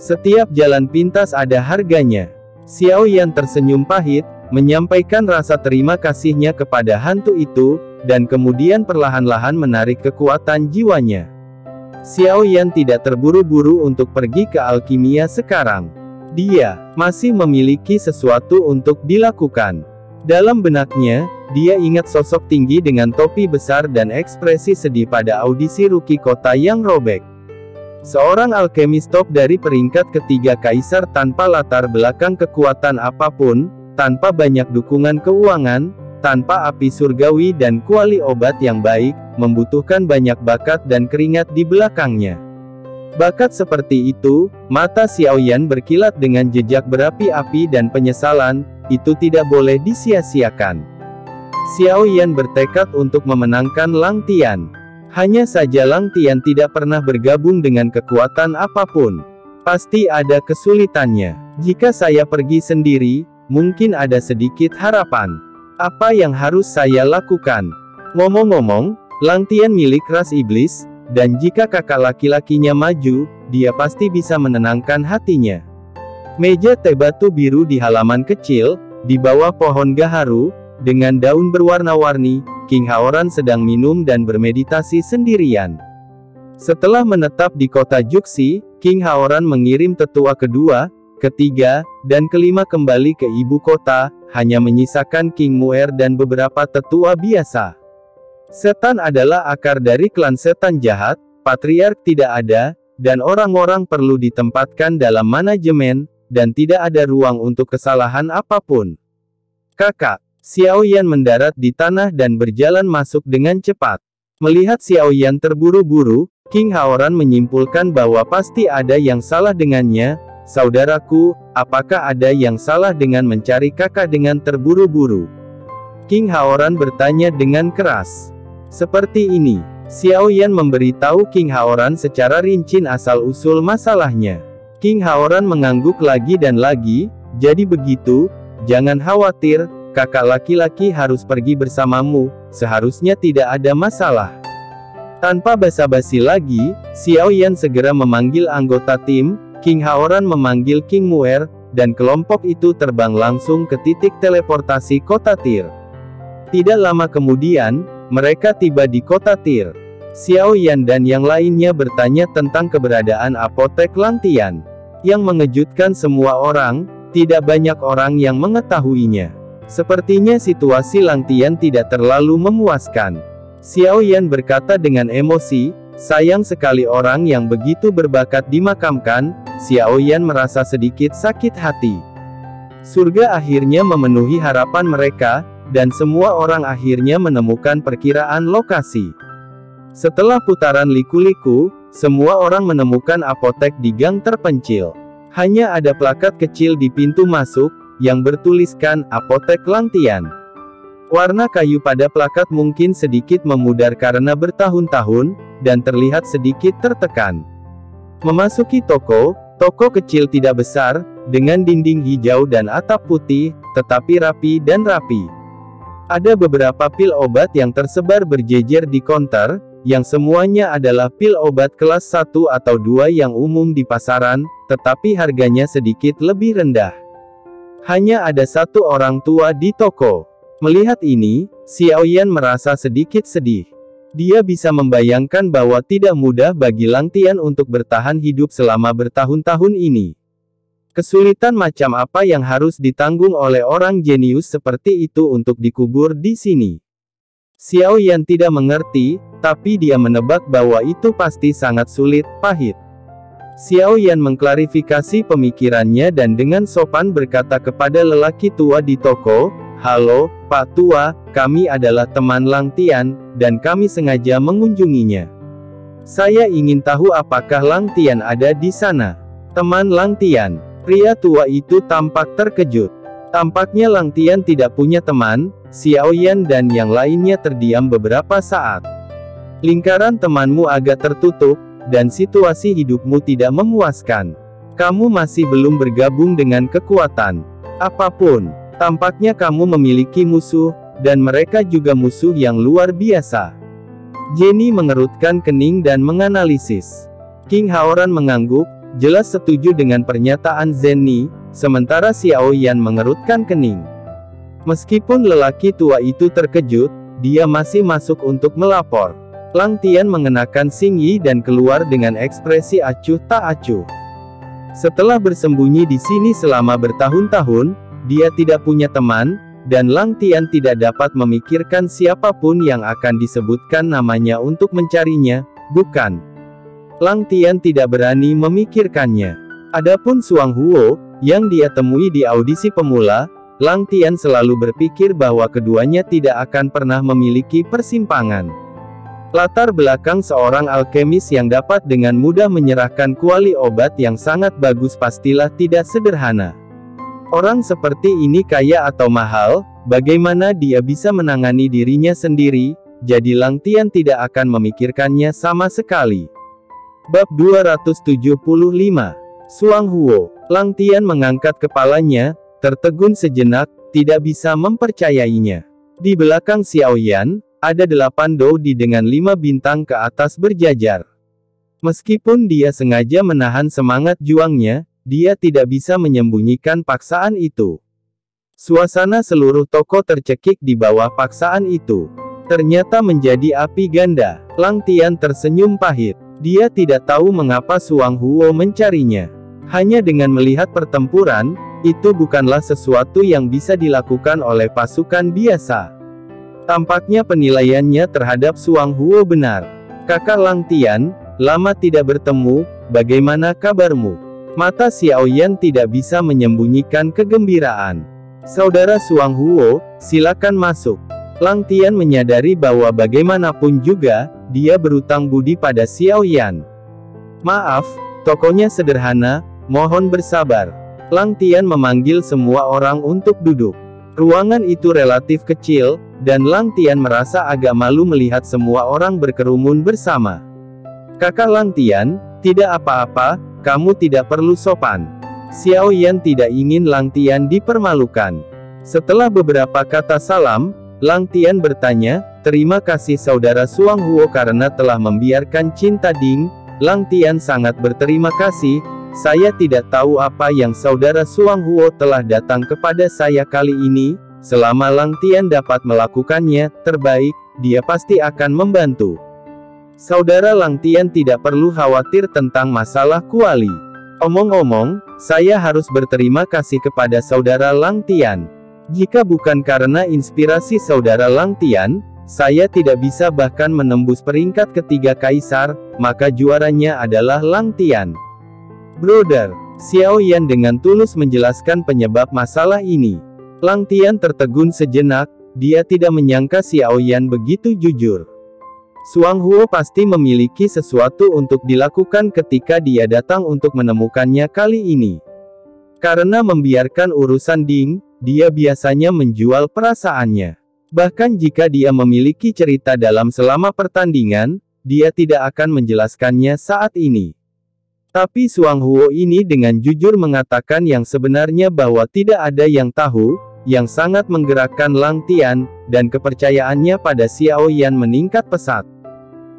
Setiap jalan pintas ada harganya. Xiao Yan tersenyum pahit, menyampaikan rasa terima kasihnya kepada hantu itu, dan kemudian perlahan-lahan menarik kekuatan jiwanya. Xiao Yan tidak terburu-buru untuk pergi ke alkimia sekarang. Dia masih memiliki sesuatu untuk dilakukan. Dalam benaknya, dia ingat sosok tinggi dengan topi besar dan ekspresi sedih pada audisi rookie kota yang robek. Seorang alkemis top dari peringkat ketiga kaisar tanpa latar belakang kekuatan apapun, tanpa banyak dukungan keuangan, tanpa api surgawi dan kuali obat yang baik, membutuhkan banyak bakat dan keringat di belakangnya. Bakat seperti itu, mata Xiao Yan berkilat dengan jejak berapi-api dan penyesalan, itu tidak boleh disia-siakan. Xiao Yan bertekad untuk memenangkan Lang Tian. Hanya saja Lang Tian tidak pernah bergabung dengan kekuatan apapun. Pasti ada kesulitannya. Jika saya pergi sendiri, mungkin ada sedikit harapan. Apa yang harus saya lakukan? Ngomong-ngomong, Lang Tian milik ras iblis, dan jika kakak laki-lakinya maju, dia pasti bisa menenangkan hatinya. Meja teh batu biru di halaman kecil, di bawah pohon gaharu, dengan daun berwarna-warni, King Haoran sedang minum dan bermeditasi sendirian. Setelah menetap di kota Juxi, King Haoran mengirim tetua kedua, ketiga, dan kelima kembali ke ibu kota, hanya menyisakan King Muer dan beberapa tetua biasa. Setan adalah akar dari klan setan jahat, patriark tidak ada, dan orang-orang perlu ditempatkan dalam manajemen, dan tidak ada ruang untuk kesalahan apapun. Kakak, Xiao Yan mendarat di tanah dan berjalan masuk dengan cepat. Melihat Xiao Yan terburu-buru, King Haoran menyimpulkan bahwa pasti ada yang salah dengannya. Saudaraku, apakah ada yang salah dengan mencari kakak dengan terburu-buru? King Haoran bertanya dengan keras. Seperti ini, Xiao Yan memberitahu King Haoran secara rinci asal-usul masalahnya. King Haoran mengangguk lagi dan lagi, jadi begitu, jangan khawatir, kakak laki-laki harus pergi bersamamu, seharusnya tidak ada masalah. Tanpa basa-basi lagi, Xiao Yan segera memanggil anggota tim. King Haoran memanggil King Muer, dan kelompok itu terbang langsung ke titik teleportasi kota Tir. Tidak lama kemudian, mereka tiba di kota Tir. Xiao Yan dan yang lainnya bertanya tentang keberadaan apotek Lang Tian. Yang mengejutkan semua orang, tidak banyak orang yang mengetahuinya. Sepertinya situasi Lang Tian tidak terlalu memuaskan. Xiao Yan berkata dengan emosi, sayang sekali orang yang begitu berbakat dimakamkan. Xiao Yan merasa sedikit sakit hati. Surga akhirnya memenuhi harapan mereka, dan semua orang akhirnya menemukan perkiraan lokasi. Setelah putaran liku-liku, semua orang menemukan apotek di gang terpencil. Hanya ada plakat kecil di pintu masuk, yang bertuliskan, Apotek Lang Tian. Warna kayu pada plakat mungkin sedikit memudar karena bertahun-tahun, dan terlihat sedikit tertekan. Memasuki toko, Toko kecil tidak besar, dengan dinding hijau dan atap putih, tetapi rapi dan rapi. Ada beberapa pil obat yang tersebar berjejer di counter, yang semuanya adalah pil obat kelas 1 atau 2 yang umum di pasaran, tetapi harganya sedikit lebih rendah. Hanya ada satu orang tua di toko. Melihat ini, Xiaoyan merasa sedikit sedih. Dia bisa membayangkan bahwa tidak mudah bagi Lang Tian untuk bertahan hidup selama bertahun-tahun ini. Kesulitan macam apa yang harus ditanggung oleh orang jenius seperti itu untuk dikubur di sini? Xiaoyan tidak mengerti, tapi dia menebak bahwa itu pasti sangat sulit, pahit. Xiaoyan mengklarifikasi pemikirannya dan dengan sopan berkata kepada lelaki tua di toko, "Halo, Pak Tua, kami adalah teman Lang Tian, dan kami sengaja mengunjunginya. Saya ingin tahu apakah Lang Tian ada di sana." Teman Lang Tian. Pria tua itu tampak terkejut. Tampaknya Lang Tian tidak punya teman. Xiaoyan dan yang lainnya terdiam beberapa saat. Lingkaran temanmu agak tertutup, dan situasi hidupmu tidak memuaskan. Kamu masih belum bergabung dengan kekuatan apapun. Tampaknya kamu memiliki musuh, dan mereka juga musuh yang luar biasa. Jenny mengerutkan kening dan menganalisis. King Haoran mengangguk, jelas setuju dengan pernyataan Zenny, sementara Xiaoyan mengerutkan kening. Meskipun lelaki tua itu terkejut, dia masih masuk untuk melapor. Lang Tian mengenakan Xingyi dan keluar dengan ekspresi acuh tak acuh. Setelah bersembunyi di sini selama bertahun-tahun, dia tidak punya teman, dan Lang Tian tidak dapat memikirkan siapapun yang akan disebutkan namanya untuk mencarinya, bukan? Lang Tian tidak berani memikirkannya. Adapun Suang Huo, yang dia temui di audisi pemula, Lang Tian selalu berpikir bahwa keduanya tidak akan pernah memiliki persimpangan. Latar belakang seorang alkemis yang dapat dengan mudah menyerahkan kuali obat yang sangat bagus pastilah tidak sederhana. Orang seperti ini kaya atau mahal, bagaimana dia bisa menangani dirinya sendiri, jadi Lang Tian tidak akan memikirkannya sama sekali. Bab 275. Suang Huo. Lang Tian mengangkat kepalanya, tertegun sejenak, tidak bisa mempercayainya. Di belakang Xiaoyan, ada 8 Doudi dengan 5 bintang ke atas berjajar. Meskipun dia sengaja menahan semangat juangnya, dia tidak bisa menyembunyikan paksaan itu. Suasana seluruh toko tercekik di bawah paksaan itu. Ternyata menjadi api ganda. Lang Tian tersenyum pahit. Dia tidak tahu mengapa Suang Huo mencarinya. Hanya dengan melihat pertempuran, itu bukanlah sesuatu yang bisa dilakukan oleh pasukan biasa. Tampaknya penilaiannya terhadap Suang Huo benar. Kakak Lang Tian, lama tidak bertemu, bagaimana kabarmu? Mata Xiaoyan tidak bisa menyembunyikan kegembiraan. Saudara Suang Huo, silakan masuk. Lang Tian menyadari bahwa bagaimanapun juga, dia berutang budi pada Xiaoyan. Maaf, tokonya sederhana, mohon bersabar. Lang Tian memanggil semua orang untuk duduk. Ruangan itu relatif kecil, dan Lang Tian merasa agak malu melihat semua orang berkerumun bersama. Kakak Lang Tian, tidak apa-apa, kamu tidak perlu sopan. Xiaoyan tidak ingin Lang Tian dipermalukan. Setelah beberapa kata salam, Lang Tian bertanya, "Terima kasih saudara Suang Huo karena telah membiarkan Cinta Ding." Lang Tian sangat berterima kasih. Saya tidak tahu apa yang saudara Suang Huo telah datang kepada saya kali ini. Selama Lang Tian dapat melakukannya, terbaik, dia pasti akan membantu. Saudara Lang Tian tidak perlu khawatir tentang masalah kuali. Omong-omong, saya harus berterima kasih kepada saudara Lang Tian. Jika bukan karena inspirasi saudara Lang Tian, saya tidak bisa bahkan menembus peringkat ketiga kaisar, maka juaranya adalah Lang Tian. Brother, Xiaoyan dengan tulus menjelaskan penyebab masalah ini. Lang Tian tertegun sejenak, dia tidak menyangka Xiaoyan begitu jujur. Suang Huo pasti memiliki sesuatu untuk dilakukan ketika dia datang untuk menemukannya kali ini. Karena membiarkan urusan Ding, dia biasanya menjual perasaannya. Bahkan jika dia memiliki cerita dalam selama pertandingan, dia tidak akan menjelaskannya saat ini. Tapi Suang Huo ini dengan jujur mengatakan yang sebenarnya bahwa tidak ada yang tahu, yang sangat menggerakkan Lang Tian, dan kepercayaannya pada Xiao Yan meningkat pesat.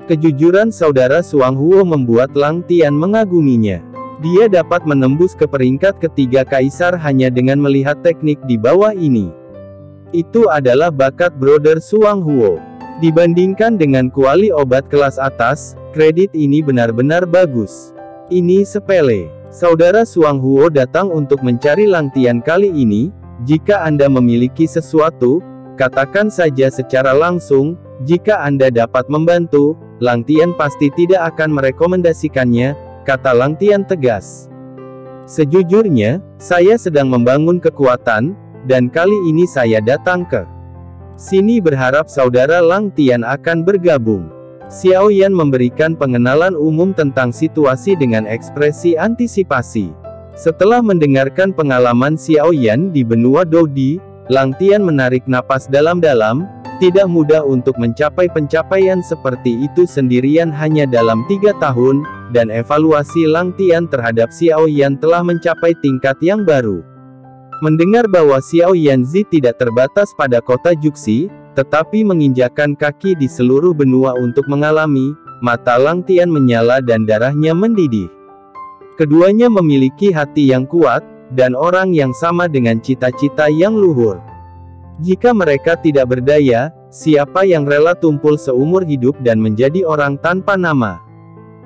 Kejujuran saudara Suang Huo membuat Lang Tian mengaguminya. Dia dapat menembus ke peringkat ketiga kaisar hanya dengan melihat teknik di bawah ini. Itu adalah bakat brother Suang Huo. Dibandingkan dengan kuali obat kelas atas, kredit ini benar-benar bagus. Ini sepele. Saudara Suang Huo datang untuk mencari Lang Tian kali ini. Jika Anda memiliki sesuatu, katakan saja secara langsung. Jika Anda dapat membantu, Lang Tian pasti tidak akan merekomendasikannya, kata Lang Tian tegas. Sejujurnya, saya sedang membangun kekuatan, dan kali ini saya datang ke sini berharap saudara Lang Tian akan bergabung. Xiao Yan memberikan pengenalan umum tentang situasi dengan ekspresi antisipasi. Setelah mendengarkan pengalaman Xiao Yan di benua Dodi, Lang Tian menarik napas dalam-dalam. Tidak mudah untuk mencapai pencapaian seperti itu sendirian hanya dalam 3 tahun, dan evaluasi Lang Tian terhadap Xiao Yan telah mencapai tingkat yang baru. Mendengar bahwa Xiao Yanzi tidak terbatas pada kota Juxi, tetapi menginjakkan kaki di seluruh benua untuk mengalami, mata Lang Tian menyala dan darahnya mendidih. Keduanya memiliki hati yang kuat, dan orang yang sama dengan cita-cita yang luhur. Jika mereka tidak berdaya, siapa yang rela tumpul seumur hidup dan menjadi orang tanpa nama?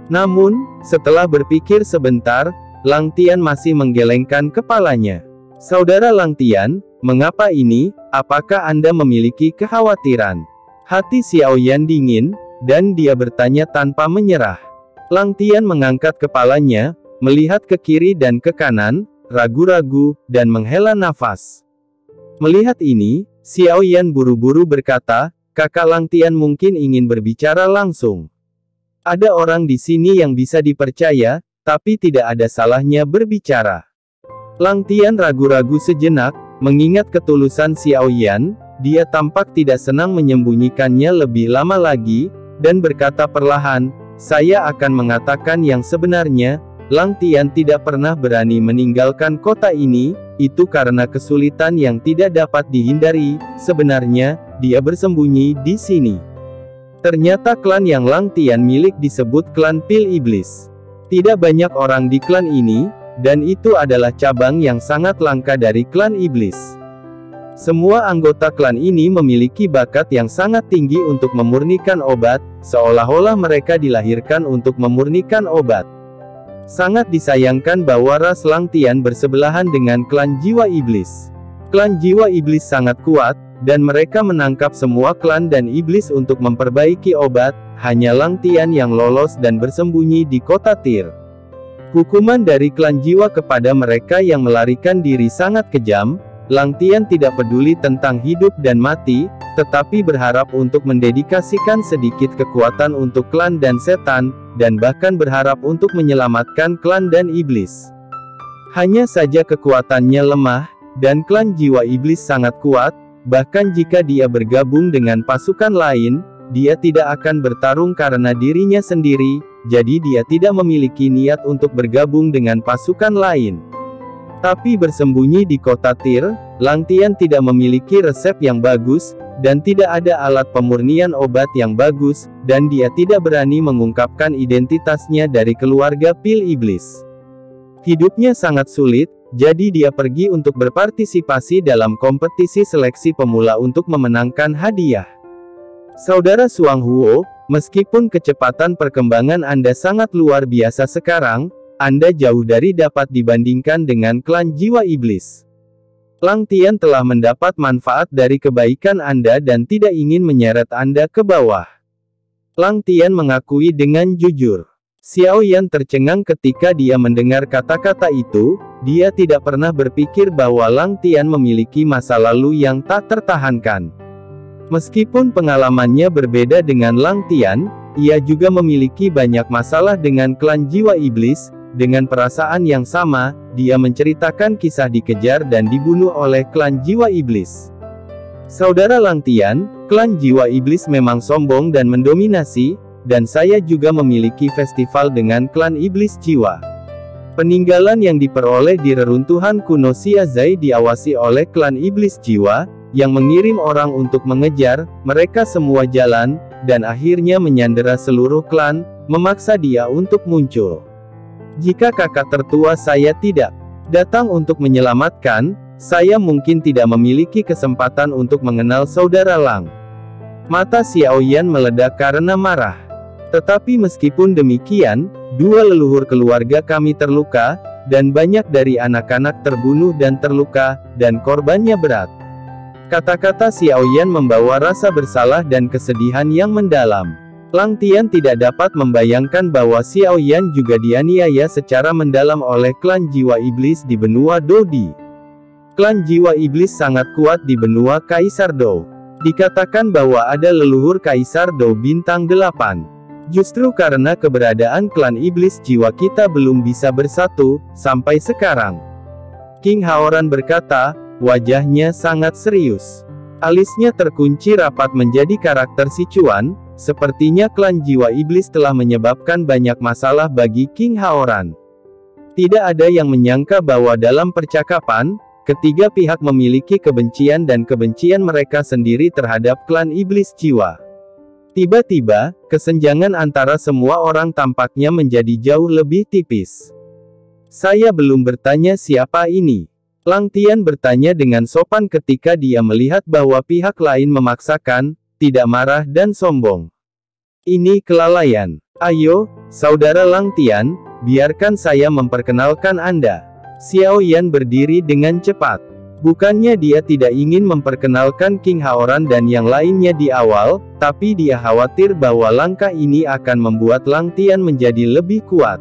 Namun, setelah berpikir sebentar, Lang Tian masih menggelengkan kepalanya. Saudara Lang Tian, mengapa ini? Apakah Anda memiliki kekhawatiran? Hati Xiao Yan dingin, dan dia bertanya tanpa menyerah. Lang Tian mengangkat kepalanya, melihat ke kiri dan ke kanan, ragu-ragu, dan menghela nafas. Melihat ini, Xiao Yan buru-buru berkata, kakak Lang Tian mungkin ingin berbicara langsung. Ada orang di sini yang bisa dipercaya, tapi tidak ada salahnya berbicara. Lang Tian ragu-ragu sejenak, mengingat ketulusan Xiao Yan, dia tampak tidak senang menyembunyikannya lebih lama lagi, dan berkata perlahan, saya akan mengatakan yang sebenarnya, Lang Tian tidak pernah berani meninggalkan kota ini, itu karena kesulitan yang tidak dapat dihindari, sebenarnya, dia bersembunyi di sini. Ternyata klan yang Lang Tian milik disebut klan Pil Iblis. Tidak banyak orang di klan ini, dan itu adalah cabang yang sangat langka dari klan Iblis. Semua anggota klan ini memiliki bakat yang sangat tinggi untuk memurnikan obat, seolah-olah mereka dilahirkan untuk memurnikan obat. Sangat disayangkan bahwa ras Lang Tian bersebelahan dengan klan Jiwa Iblis. Klan Jiwa Iblis sangat kuat, dan mereka menangkap semua klan dan iblis untuk memperbaiki obat, hanya Lang Tian yang lolos dan bersembunyi di kota Tir. Hukuman dari klan Jiwa kepada mereka yang melarikan diri sangat kejam. Lang Tian tidak peduli tentang hidup dan mati, tetapi berharap untuk mendedikasikan sedikit kekuatan untuk klan dan setan, dan bahkan berharap untuk menyelamatkan klan dan iblis. Hanya saja kekuatannya lemah, dan klan Jiwa Iblis sangat kuat, bahkan jika dia bergabung dengan pasukan lain, dia tidak akan bertarung karena dirinya sendiri, jadi dia tidak memiliki niat untuk bergabung dengan pasukan lain. Tapi bersembunyi di kota Tir, Lang Tian tidak memiliki resep yang bagus, dan tidak ada alat pemurnian obat yang bagus, dan dia tidak berani mengungkapkan identitasnya dari keluarga Pil Iblis. Hidupnya sangat sulit, jadi dia pergi untuk berpartisipasi dalam kompetisi seleksi pemula untuk memenangkan hadiah. Saudara Suang Huo, meskipun kecepatan perkembangan Anda sangat luar biasa sekarang, Anda jauh dari dapat dibandingkan dengan klan Jiwa Iblis. Lang Tian telah mendapat manfaat dari kebaikan Anda dan tidak ingin menyeret Anda ke bawah. Lang Tian mengakui dengan jujur. Xiao Yan tercengang ketika dia mendengar kata-kata itu, dia tidak pernah berpikir bahwa Lang Tian memiliki masa lalu yang tak tertahankan. Meskipun pengalamannya berbeda dengan Lang Tian, ia juga memiliki banyak masalah dengan klan Jiwa Iblis. Dengan perasaan yang sama, dia menceritakan kisah dikejar dan dibunuh oleh klan Jiwa Iblis. Saudara Lang Tian, klan Jiwa Iblis memang sombong dan mendominasi, dan saya juga memiliki festival dengan klan Iblis Jiwa. Peninggalan yang diperoleh di reruntuhan kuno Xia Zai diawasi oleh klan iblis jiwa, yang mengirim orang untuk mengejar, mereka semua jalan, dan akhirnya menyandera seluruh klan, memaksa dia untuk muncul. Jika kakak tertua saya tidak datang untuk menyelamatkan, saya mungkin tidak memiliki kesempatan untuk mengenal saudara Lang. Mata Xiaoyan meledak karena marah. Tetapi meskipun demikian, dua leluhur keluarga kami terluka, dan banyak dari anak-anak terbunuh dan terluka, dan korbannya berat. Kata-kata Xiaoyan membawa rasa bersalah dan kesedihan yang mendalam. Lang Tian tidak dapat membayangkan bahwa Xiaoyan juga dianiaya secara mendalam oleh klan jiwa iblis di benua Dodi. Klan jiwa iblis sangat kuat di benua Kaisar Dou. Dikatakan bahwa ada leluhur Kaisar Dou bintang 8. Justru karena keberadaan klan iblis jiwa kita belum bisa bersatu, sampai sekarang. King Haoran berkata, wajahnya sangat serius. Alisnya terkunci rapat menjadi karakter Sichuan, sepertinya klan jiwa iblis telah menyebabkan banyak masalah bagi King Haoran. Tidak ada yang menyangka bahwa dalam percakapan, ketiga pihak memiliki kebencian dan kebencian mereka sendiri terhadap klan iblis jiwa. Tiba-tiba, kesenjangan antara semua orang tampaknya menjadi jauh lebih tipis. Saya belum bertanya siapa ini. Lang Tian bertanya dengan sopan ketika dia melihat bahwa pihak lain memaksakan, tidak marah dan sombong. Ini kelalaian. Ayo, saudara Lang Tian, biarkan saya memperkenalkan Anda. Xiaoyan berdiri dengan cepat. Bukannya dia tidak ingin memperkenalkan King Haoran dan yang lainnya di awal, tapi dia khawatir bahwa langkah ini akan membuat Lang Tian menjadi lebih kuat.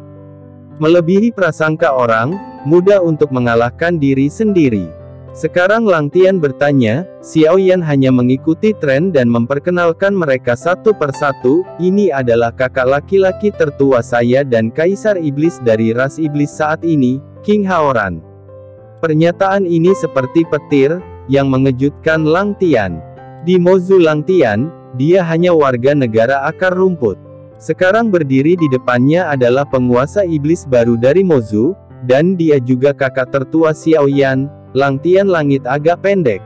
Melebihi prasangka orang, mudah untuk mengalahkan diri sendiri. Sekarang Lang Tian bertanya, Xiaoyan hanya mengikuti tren dan memperkenalkan mereka satu persatu, ini adalah kakak laki-laki tertua saya dan Kaisar Iblis dari ras Iblis saat ini, King Haoran. Pernyataan ini seperti petir, yang mengejutkan Lang Tian. Di Mozu Lang Tian, dia hanya warga negara akar rumput. Sekarang berdiri di depannya adalah penguasa iblis baru dari Mozu, dan dia juga kakak tertua Xiaoyan, Lang Tian langit agak pendek.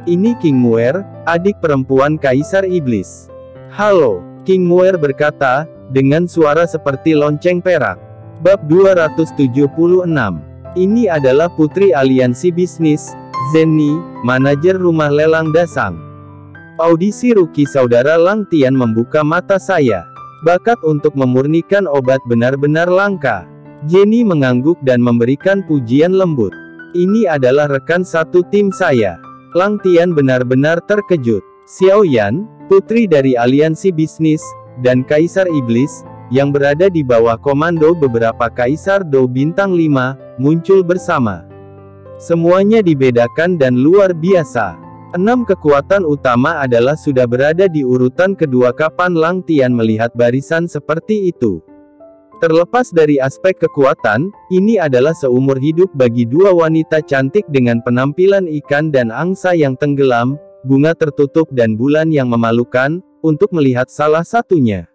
Ini King Muer, adik perempuan Kaisar Iblis. Halo, King Muer berkata, dengan suara seperti lonceng perak. Bab 276. Ini adalah putri aliansi bisnis, Zenny, manajer rumah lelang Dasang. Audisi Ruki saudara Lang Tian membuka mata saya. Bakat untuk memurnikan obat benar-benar langka. Jenny mengangguk dan memberikan pujian lembut. Ini adalah rekan satu tim saya. Lang Tian benar-benar terkejut. Xiaoyan, putri dari aliansi bisnis, dan Kaisar Iblis, yang berada di bawah komando beberapa Kaisar Dou bintang 5, muncul bersama. Semuanya dibedakan dan luar biasa. 6 kekuatan utama adalah sudah berada di urutan kedua. Kapan Lang Tian melihat barisan seperti itu? Terlepas dari aspek kekuatan, ini adalah seumur hidup bagi dua wanita cantik dengan penampilan ikan dan angsa yang tenggelam, bunga tertutup dan bulan yang memalukan, untuk melihat salah satunya.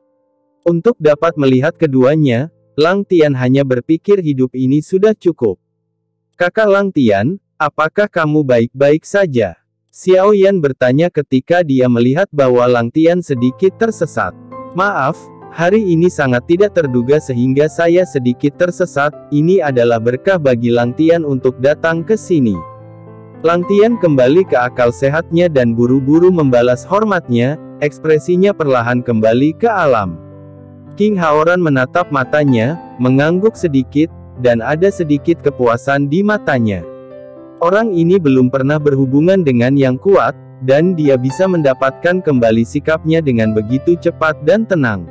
Untuk dapat melihat keduanya, Lang Tian hanya berpikir hidup ini sudah cukup. Kakak Lang Tian, apakah kamu baik-baik saja? Xiaoyan bertanya ketika dia melihat bahwa Lang Tian sedikit tersesat. Maaf, hari ini sangat tidak terduga sehingga saya sedikit tersesat, ini adalah berkah bagi Lang Tian untuk datang ke sini. Lang Tian kembali ke akal sehatnya dan buru-buru membalas hormatnya, ekspresinya perlahan kembali ke alam. King Haoran menatap matanya, mengangguk sedikit, dan ada sedikit kepuasan di matanya. Orang ini belum pernah berhubungan dengan yang kuat, dan dia bisa mendapatkan kembali sikapnya dengan begitu cepat dan tenang.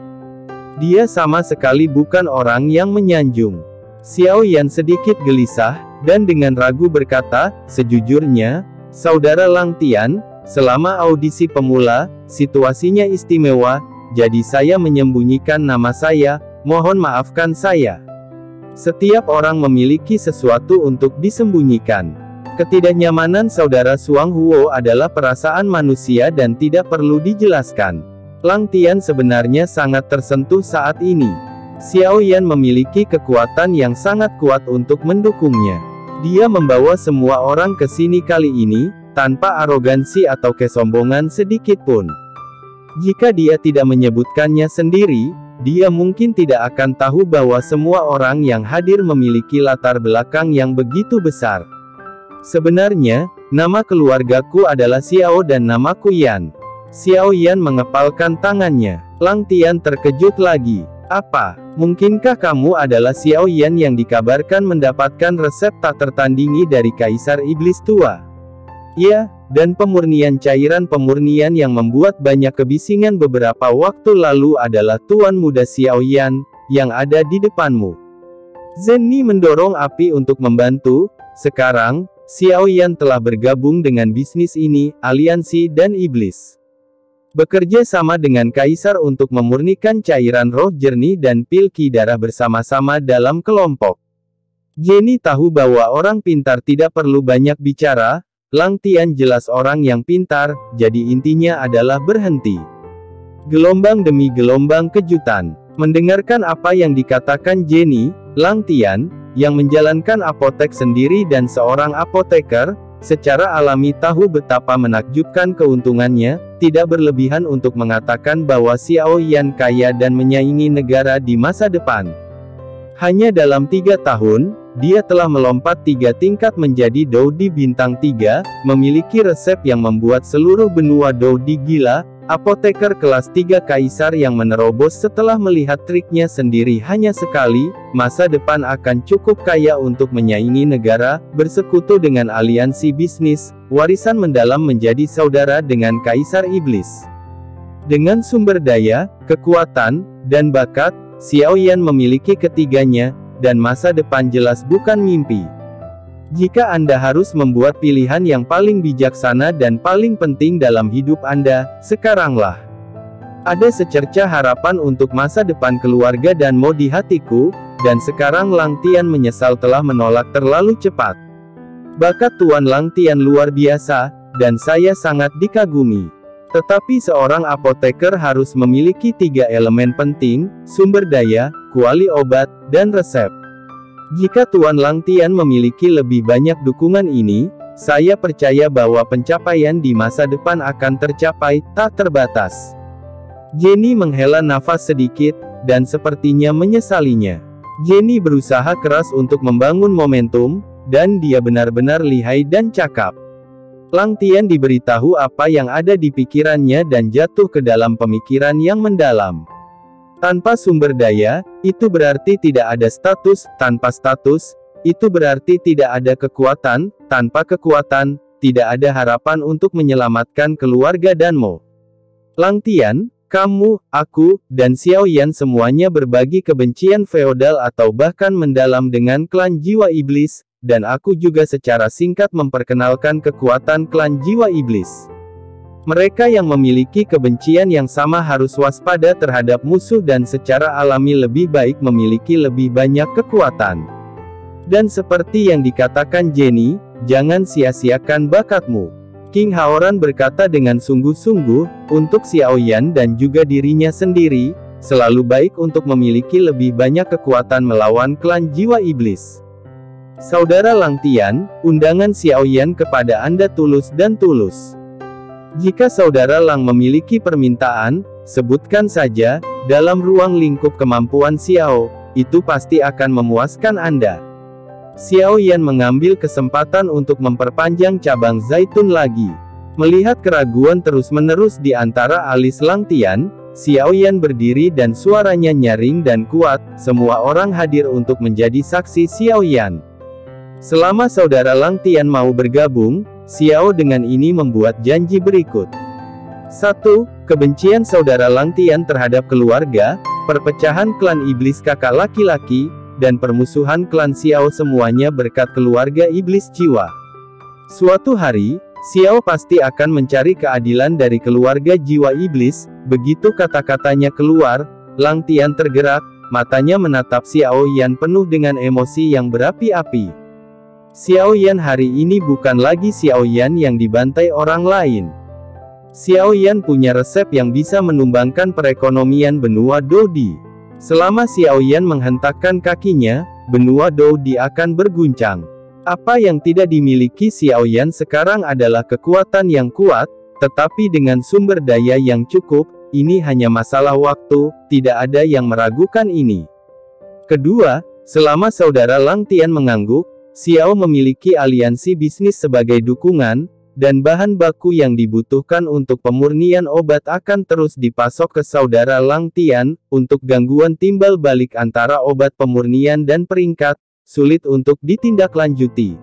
Dia sama sekali bukan orang yang menyanjung. Xiaoyan sedikit gelisah, dan dengan ragu berkata, sejujurnya, saudara Lang Tian, selama audisi pemula, situasinya istimewa, jadi saya menyembunyikan nama saya, mohon maafkan saya. Setiap orang memiliki sesuatu untuk disembunyikan. Ketidaknyamanan saudara Suang Huo adalah perasaan manusia dan tidak perlu dijelaskan. Lang Tian sebenarnya sangat tersentuh saat ini. Xiao Yan memiliki kekuatan yang sangat kuat untuk mendukungnya. Dia membawa semua orang ke sini kali ini, tanpa arogansi atau kesombongan sedikit pun. Jika dia tidak menyebutkannya sendiri, dia mungkin tidak akan tahu bahwa semua orang yang hadir memiliki latar belakang yang begitu besar. Sebenarnya, nama keluargaku adalah Xiao dan namaku Yan. Xiao Yan mengepalkan tangannya. Lang Tian terkejut lagi. Apa? Mungkinkah kamu adalah Xiao Yan yang dikabarkan mendapatkan resep tak tertandingi dari Kaisar Iblis Tua? Ya, dan pemurnian cairan pemurnian yang membuat banyak kebisingan beberapa waktu lalu adalah Tuan Muda Xiao Yan, yang ada di depanmu. Zenni mendorong api untuk membantu. Sekarang, Xiao Yan telah bergabung dengan bisnis ini, aliansi dan iblis. Bekerja sama dengan Kaisar untuk memurnikan cairan roh jernih dan pil ki darah bersama-sama dalam kelompok. Jenny tahu bahwa orang pintar tidak perlu banyak bicara. Lang Tian jelas orang yang pintar, jadi intinya adalah berhenti. Gelombang demi gelombang kejutan. Mendengarkan apa yang dikatakan Jenny, Lang Tian, yang menjalankan apotek sendiri dan seorang apoteker, secara alami tahu betapa menakjubkan keuntungannya. Tidak berlebihan untuk mengatakan bahwa Xiao Yan kaya dan menyaingi negara di masa depan. Hanya dalam 3 tahun, dia telah melompat 3 tingkat menjadi Doudi Bintang 3, memiliki resep yang membuat seluruh benua Doudi gila. Apoteker kelas 3 Kaisar yang menerobos setelah melihat triknya sendiri hanya sekali. Masa depan akan cukup kaya untuk menyaingi negara, bersekutu dengan aliansi bisnis, warisan mendalam menjadi saudara dengan Kaisar Iblis. Dengan sumber daya, kekuatan, dan bakat, Xiao Yan memiliki ketiganya, dan masa depan jelas bukan mimpi. Jika Anda harus membuat pilihan yang paling bijaksana dan paling penting dalam hidup Anda, sekaranglah. Ada secerca harapan untuk masa depan keluarga dan Mo di hatiku, dan sekarang Lang Tian menyesal telah menolak terlalu cepat. Bakat Tuan Lang Tian luar biasa, dan saya sangat dikagumi. Tetapi seorang apoteker harus memiliki 3 elemen penting: sumber daya, kuali obat, dan resep. Jika Tuan Lang Tian memiliki lebih banyak dukungan ini, saya percaya bahwa pencapaian di masa depan akan tercapai, tak terbatas. Jenny menghela nafas sedikit, dan sepertinya menyesalinya. Jenny berusaha keras untuk membangun momentum, dan dia benar-benar lihai dan cakap. Lang Tian diberitahu apa yang ada di pikirannya dan jatuh ke dalam pemikiran yang mendalam. Tanpa sumber daya, itu berarti tidak ada status. Tanpa status, itu berarti tidak ada kekuatan. Tanpa kekuatan, tidak ada harapan untuk menyelamatkan keluarga dan Mo. Lang Tian, kamu, aku, dan Xiao Yan semuanya berbagi kebencian feodal atau bahkan mendalam dengan klan jiwa iblis, dan aku juga secara singkat memperkenalkan kekuatan klan jiwa iblis. Mereka yang memiliki kebencian yang sama harus waspada terhadap musuh dan secara alami lebih baik memiliki lebih banyak kekuatan. Dan seperti yang dikatakan Jenny, jangan sia-siakan bakatmu. King Haoran berkata dengan sungguh-sungguh, untuk Xiao Yan dan juga dirinya sendiri, selalu baik untuk memiliki lebih banyak kekuatan melawan klan jiwa iblis. Saudara Lang Tian, undangan Xiao Yan kepada Anda tulus dan tulus. Jika saudara Lang memiliki permintaan, sebutkan saja, dalam ruang lingkup kemampuan Xiao, itu pasti akan memuaskan Anda. Xiao Yan mengambil kesempatan untuk memperpanjang cabang zaitun lagi. Melihat keraguan terus-menerus di antara alis Lang Tian, Xiao Yan berdiri dan suaranya nyaring dan kuat. Semua orang hadir untuk menjadi saksi Xiao Yan. Selama saudara Lang Tian mau bergabung, Xiao dengan ini membuat janji berikut. 1. Kebencian saudara Lang Tian terhadap keluarga, perpecahan klan iblis kakak laki-laki, dan permusuhan klan Xiao semuanya berkat keluarga iblis jiwa. Suatu hari, Xiao pasti akan mencari keadilan dari keluarga jiwa iblis. Begitu kata-katanya keluar, Lang Tian tergerak, matanya menatap Xiao Yan penuh dengan emosi yang berapi-api. Xiao Yan hari ini bukan lagi Xiao Yan yang dibantai orang lain. Xiao Yan punya resep yang bisa menumbangkan perekonomian benua Dodi. Selama Xiao Yan menghentakkan kakinya, benua Dou Di akan berguncang. Apa yang tidak dimiliki Xiao Yan sekarang adalah kekuatan yang kuat, tetapi dengan sumber daya yang cukup, ini hanya masalah waktu, tidak ada yang meragukan ini. Kedua, selama saudara Lang Tian mengangguk, Xiao memiliki aliansi bisnis sebagai dukungan, dan bahan baku yang dibutuhkan untuk pemurnian obat akan terus dipasok ke saudara Lang Tian. Untuk gangguan timbal balik antara obat pemurnian dan peringkat, sulit untuk ditindaklanjuti.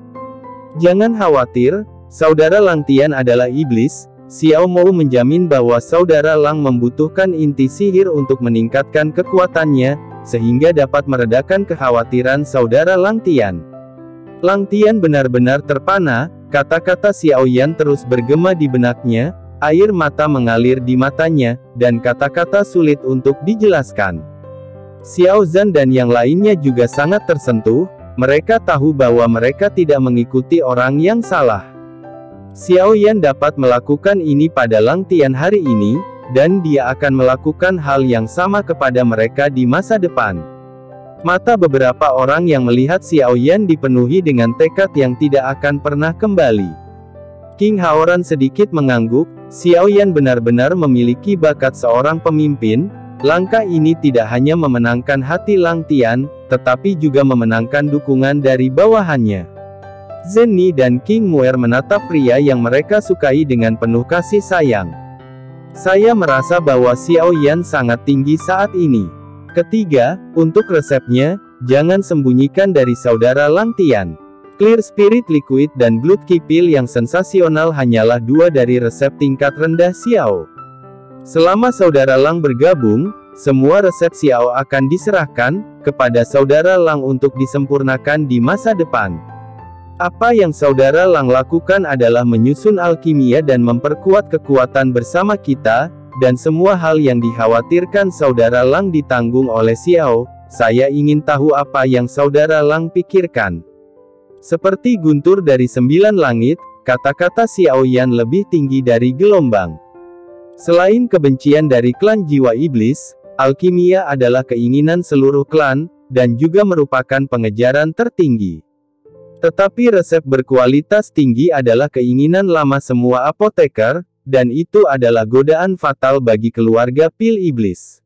Jangan khawatir, saudara Lang Tian adalah iblis. Xiao mau menjamin bahwa saudara Lang membutuhkan inti sihir untuk meningkatkan kekuatannya, sehingga dapat meredakan kekhawatiran saudara Lang Tian. Lang Tian benar-benar terpana. Kata-kata Xiao Yan terus bergema di benaknya, air mata mengalir di matanya, dan kata-kata sulit untuk dijelaskan. Xiao Zhan dan yang lainnya juga sangat tersentuh, mereka tahu bahwa mereka tidak mengikuti orang yang salah. Xiao Yan dapat melakukan ini pada Lang Tian hari ini, dan dia akan melakukan hal yang sama kepada mereka di masa depan. Mata beberapa orang yang melihat Xiao Yan dipenuhi dengan tekad yang tidak akan pernah kembali. King Haoran sedikit mengangguk, Xiao Yan benar-benar memiliki bakat seorang pemimpin. Langkah ini tidak hanya memenangkan hati Lang Tian, tetapi juga memenangkan dukungan dari bawahannya. Zhen Ni dan King Muer menatap pria yang mereka sukai dengan penuh kasih sayang. Saya merasa bahwa Xiao Yan sangat tinggi saat ini. Ketiga, untuk resepnya, jangan sembunyikan dari saudara Lang Tian. Clear Spirit Liquid dan Blood Key Pill yang sensasional hanyalah dua dari resep tingkat rendah Xiao. Selama saudara Lang bergabung, semua resep Xiao akan diserahkan kepada saudara Lang untuk disempurnakan di masa depan. Apa yang saudara Lang lakukan adalah menyusun alkimia dan memperkuat kekuatan bersama kita, dan semua hal yang dikhawatirkan saudara Lang ditanggung oleh Xiao. Saya ingin tahu apa yang saudara Lang pikirkan. Seperti guntur dari 9 langit, kata-kata Xiao Yan lebih tinggi dari gelombang. Selain kebencian dari klan jiwa iblis, alkimia adalah keinginan seluruh klan, dan juga merupakan pengejaran tertinggi. Tetapi resep berkualitas tinggi adalah keinginan lama semua apoteker, dan itu adalah godaan fatal bagi keluarga pil iblis.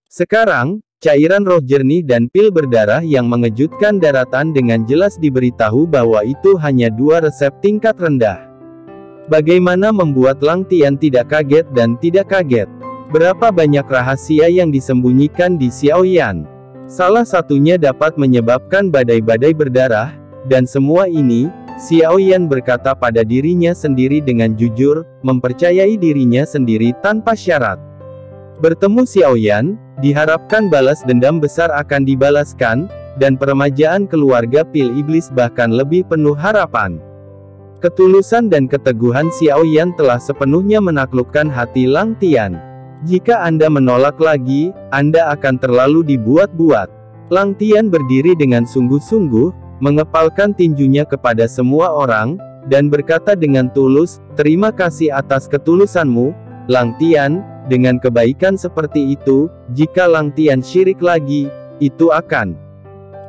Sekarang, cairan roh jernih dan pil berdarah yang mengejutkan daratan dengan jelas diberitahu bahwa itu hanya dua resep tingkat rendah. Bagaimana membuat Lang Tian tidak kaget dan tidak kaget? Berapa banyak rahasia yang disembunyikan di Xiao Yan? Salah satunya dapat menyebabkan badai-badai berdarah, dan semua ini, Xiao Yan berkata pada dirinya sendiri dengan jujur, mempercayai dirinya sendiri tanpa syarat. Bertemu Xiao Yan, diharapkan balas dendam besar akan dibalaskan, dan peremajaan keluarga pil iblis bahkan lebih penuh harapan. Ketulusan dan keteguhan Xiao Yan telah sepenuhnya menaklukkan hati Lang Tian. Jika Anda menolak lagi, Anda akan terlalu dibuat-buat. Lang Tian berdiri dengan sungguh-sungguh, mengepalkan tinjunya kepada semua orang, dan berkata dengan tulus, "Terima kasih atas ketulusanmu, Lang Tian." Dengan kebaikan seperti itu, jika Lang Tian syirik lagi, itu akan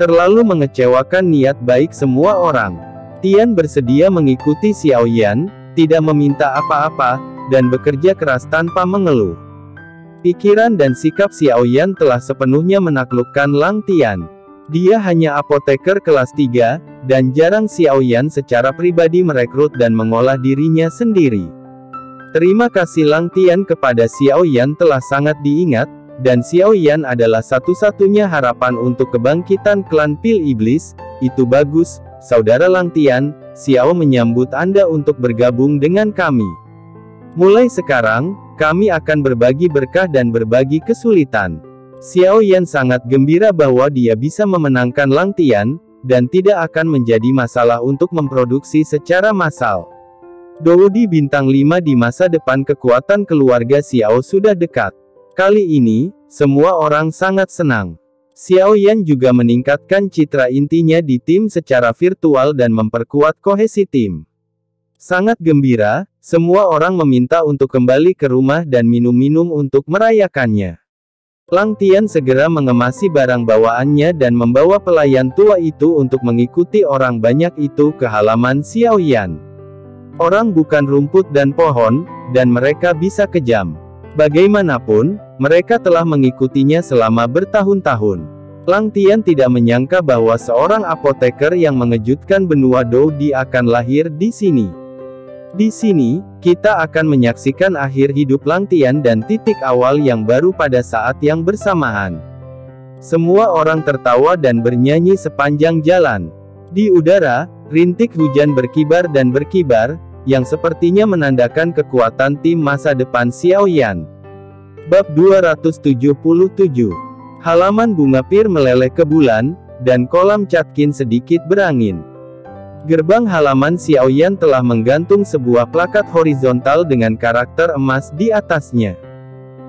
terlalu mengecewakan niat baik semua orang. Tian bersedia mengikuti Xiao Yan, tidak meminta apa-apa, dan bekerja keras tanpa mengeluh. Pikiran dan sikap Xiao Yan telah sepenuhnya menaklukkan Lang Tian. Dia hanya apoteker kelas 3, dan jarang Xiao Yan secara pribadi merekrut dan mengolah dirinya sendiri. Terima kasih Lang Tian kepada Xiao Yan telah sangat diingat, dan Xiao Yan adalah satu-satunya harapan untuk kebangkitan klan pil iblis. Itu bagus, saudara Lang Tian, Xiao menyambut Anda untuk bergabung dengan kami. Mulai sekarang, kami akan berbagi berkah dan berbagi kesulitan. Xiao Yan sangat gembira bahwa dia bisa memenangkan Lang Tian, dan tidak akan menjadi masalah untuk memproduksi secara massal. Doudi bintang 5 di masa depan kekuatan keluarga Xiao sudah dekat. Kali ini, semua orang sangat senang. Xiao Yan juga meningkatkan citra intinya di tim secara virtual dan memperkuat kohesi tim. Sangat gembira, semua orang meminta untuk kembali ke rumah dan minum-minum untuk merayakannya. Lang Tian segera mengemasi barang bawaannya dan membawa pelayan tua itu untuk mengikuti orang banyak itu ke halaman Xiaoyan. Orang bukan rumput dan pohon, dan mereka bisa kejam. Bagaimanapun, mereka telah mengikutinya selama bertahun-tahun. Lang Tian tidak menyangka bahwa seorang apoteker yang mengejutkan benua Dou akan lahir di sini. Di sini, kita akan menyaksikan akhir hidup Lang Tian dan titik awal yang baru pada saat yang bersamaan. Semua orang tertawa dan bernyanyi sepanjang jalan. Di udara, rintik hujan berkibar dan berkibar, yang sepertinya menandakan kekuatan tim masa depan Xiaoyan. Bab 277. Halaman bunga pir meleleh ke bulan, dan kolam Catkin sedikit berangin. Gerbang halaman Xiaoyan telah menggantung sebuah plakat horizontal dengan karakter emas di atasnya.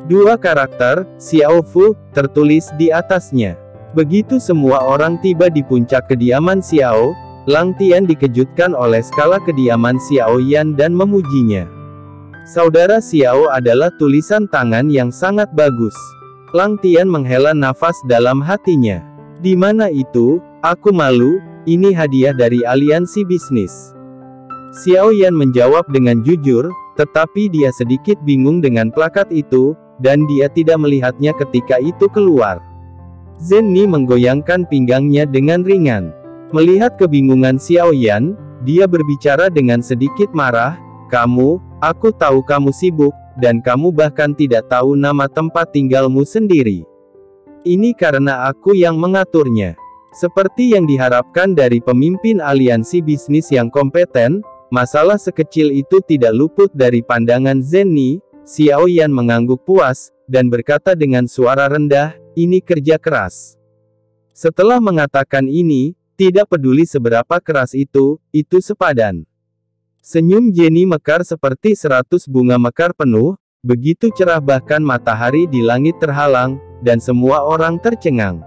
Dua karakter, Xiao Fu, tertulis di atasnya. Begitu semua orang tiba di puncak kediaman Xiao, Lang Tian dikejutkan oleh skala kediaman Xiaoyan dan memujinya. Saudara Xiao adalah tulisan tangan yang sangat bagus. Lang Tian menghela nafas dalam hatinya. Di mana itu? Aku malu. Ini hadiah dari aliansi bisnis. Xiaoyan menjawab dengan jujur, tetapi dia sedikit bingung dengan plakat itu, dan dia tidak melihatnya ketika itu keluar. Zhen Ni menggoyangkan pinggangnya dengan ringan. Melihat kebingungan Xiaoyan, dia berbicara dengan sedikit marah, aku tahu kamu sibuk, dan kamu bahkan tidak tahu nama tempat tinggalmu sendiri. Ini karena aku yang mengaturnya. Seperti yang diharapkan dari pemimpin aliansi bisnis yang kompeten, masalah sekecil itu tidak luput dari pandangan Zhen Ni. Xiaoyan mengangguk puas, dan berkata dengan suara rendah, ini kerja keras. Setelah mengatakan ini, tidak peduli seberapa keras itu sepadan. Senyum Jenny mekar seperti 100 bunga mekar penuh, begitu cerah bahkan matahari di langit terhalang, dan semua orang tercengang.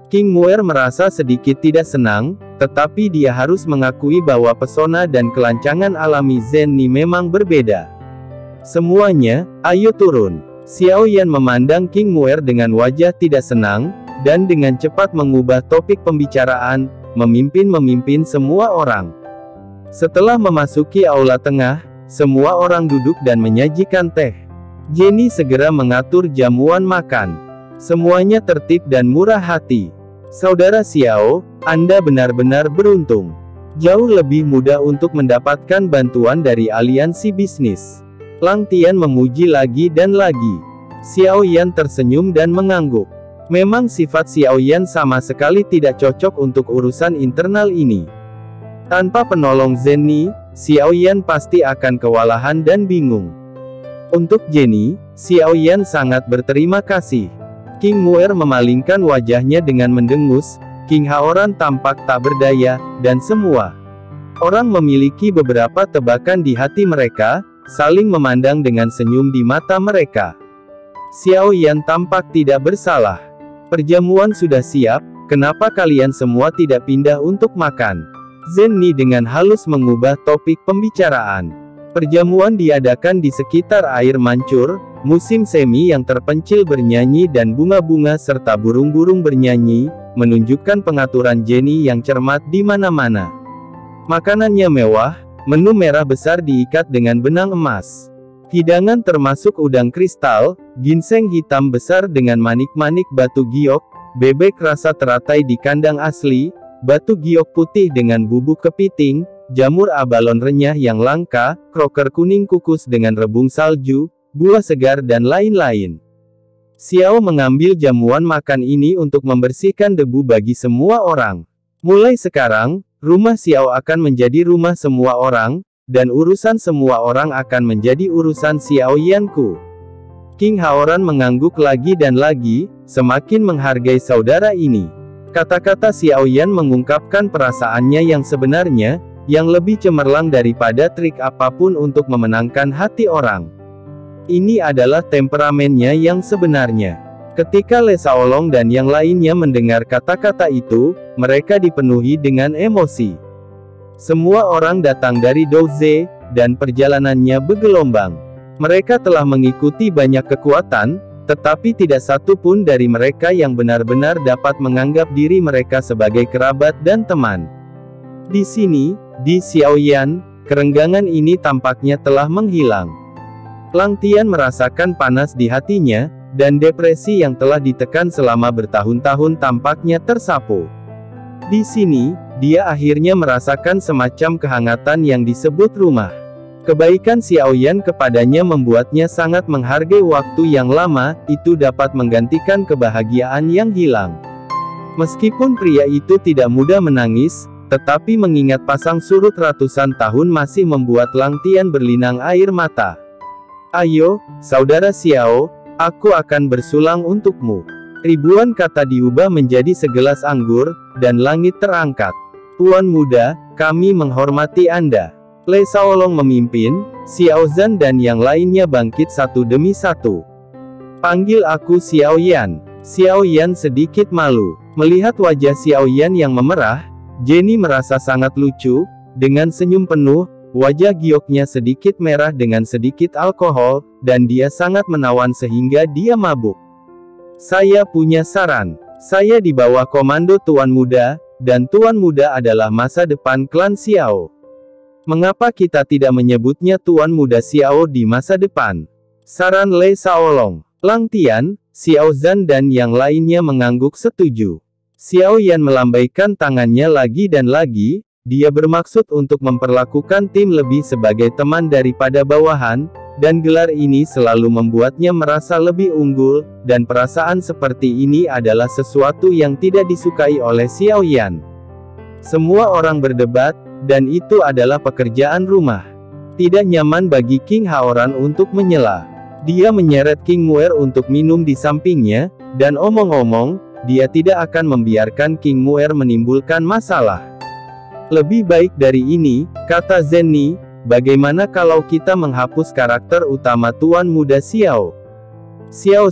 King Muer merasa sedikit tidak senang, tetapi dia harus mengakui bahwa pesona dan kelancangan alami Zhen Ni memang berbeda. Semuanya, ayo turun. Xiaoyan memandang King Muer dengan wajah tidak senang, dan dengan cepat mengubah topik pembicaraan, memimpin semua orang. Setelah memasuki aula tengah, semua orang duduk dan menyajikan teh. Jenny segera mengatur jamuan makan. Semuanya tertib dan murah hati. Saudara Xiao, Anda benar-benar beruntung. Jauh lebih mudah untuk mendapatkan bantuan dari aliansi bisnis. Lang Tian memuji lagi dan lagi. Xiaoyan tersenyum dan mengangguk. Memang sifat Xiaoyan sama sekali tidak cocok untuk urusan internal ini. Tanpa penolong Zhen Ni, Xiaoyan pasti akan kewalahan dan bingung. Untuk Jenny, Xiaoyan sangat berterima kasih. King Muer memalingkan wajahnya dengan mendengus, King Haoran tampak tak berdaya, dan semua orang memiliki beberapa tebakan di hati mereka, saling memandang dengan senyum di mata mereka. Xiaoyan tampak tidak bersalah. Perjamuan sudah siap, kenapa kalian semua tidak pindah untuk makan? Zhen Ni dengan halus mengubah topik pembicaraan. Perjamuan diadakan di sekitar air mancur, musim semi yang terpencil bernyanyi dan bunga-bunga serta burung-burung bernyanyi, menunjukkan pengaturan Jenny yang cermat di mana-mana. Makanannya mewah, menu merah besar diikat dengan benang emas. Hidangan termasuk udang kristal, ginseng hitam besar dengan manik-manik batu giok, bebek rasa teratai di kandang asli, batu giok putih dengan bubuk kepiting, jamur abalon renyah yang langka, kroker kuning kukus dengan rebung salju, buah segar dan lain-lain. Xiao mengambil jamuan makan ini untuk membersihkan debu bagi semua orang. Mulai sekarang, rumah Xiao akan menjadi rumah semua orang, dan urusan semua orang akan menjadi urusan Xiaoyanku. King Haoran mengangguk lagi dan lagi, semakin menghargai saudara ini. Kata-kata Xiaoyan mengungkapkan perasaannya yang sebenarnya, yang lebih cemerlang daripada trik apapun untuk memenangkan hati orang. Ini adalah temperamennya yang sebenarnya. Ketika Le Shaolong dan yang lainnya mendengar kata-kata itu, mereka dipenuhi dengan emosi. Semua orang datang dari Douze, dan perjalanannya bergelombang. Mereka telah mengikuti banyak kekuatan, Tetapi tidak satu pun dari mereka yang benar-benar dapat menganggap diri mereka sebagai kerabat dan teman. Di sini, di Xiaoyan, kerenggangan ini tampaknya telah menghilang. Lang Tian merasakan panas di hatinya, dan depresi yang telah ditekan selama bertahun-tahun tampaknya tersapu. Di sini, dia akhirnya merasakan semacam kehangatan yang disebut rumah. Kebaikan Xiaoyan kepadanya membuatnya sangat menghargai waktu yang lama, itu dapat menggantikan kebahagiaan yang hilang. Meskipun pria itu tidak mudah menangis, tetapi mengingat pasang surut ratusan tahun masih membuat Lang Tian berlinang air mata. Ayo, saudara Xiao, aku akan bersulang untukmu. Ribuan kata diubah menjadi segelas anggur, dan langit terangkat. Tuan muda, kami menghormati Anda. Lei Shaolong memimpin, Xiao Zhan dan yang lainnya bangkit satu demi satu. Panggil aku Xiaoyan. Xiaoyan sedikit malu. Melihat wajah Xiaoyan yang memerah, Jenny merasa sangat lucu. Dengan senyum penuh, wajah gioknya sedikit merah dengan sedikit alkohol, dan dia sangat menawan sehingga dia mabuk. Saya punya saran. Saya di bawah komando Tuan Muda, dan Tuan Muda adalah masa depan klan Xiao. Mengapa kita tidak menyebutnya Tuan Muda Xiao di masa depan? Saran Lei Shaolong. Lang Tian, Xiao Zhan dan yang lainnya mengangguk setuju. Xiaoyan melambaikan tangannya lagi dan lagi, dia bermaksud untuk memperlakukan tim lebih sebagai teman daripada bawahan, dan gelar ini selalu membuatnya merasa lebih unggul, dan perasaan seperti ini adalah sesuatu yang tidak disukai oleh Xiaoyan. Semua orang berdebat, dan itu adalah pekerjaan rumah. Tidak nyaman bagi King Haoran untuk menyela. Dia menyeret King Muer untuk minum di sampingnya, dan omong-omong, dia tidak akan membiarkan King Muer menimbulkan masalah. Lebih baik dari ini, kata Zenny, bagaimana kalau kita menghapus karakter utama Tuan Muda Xiao? Xiao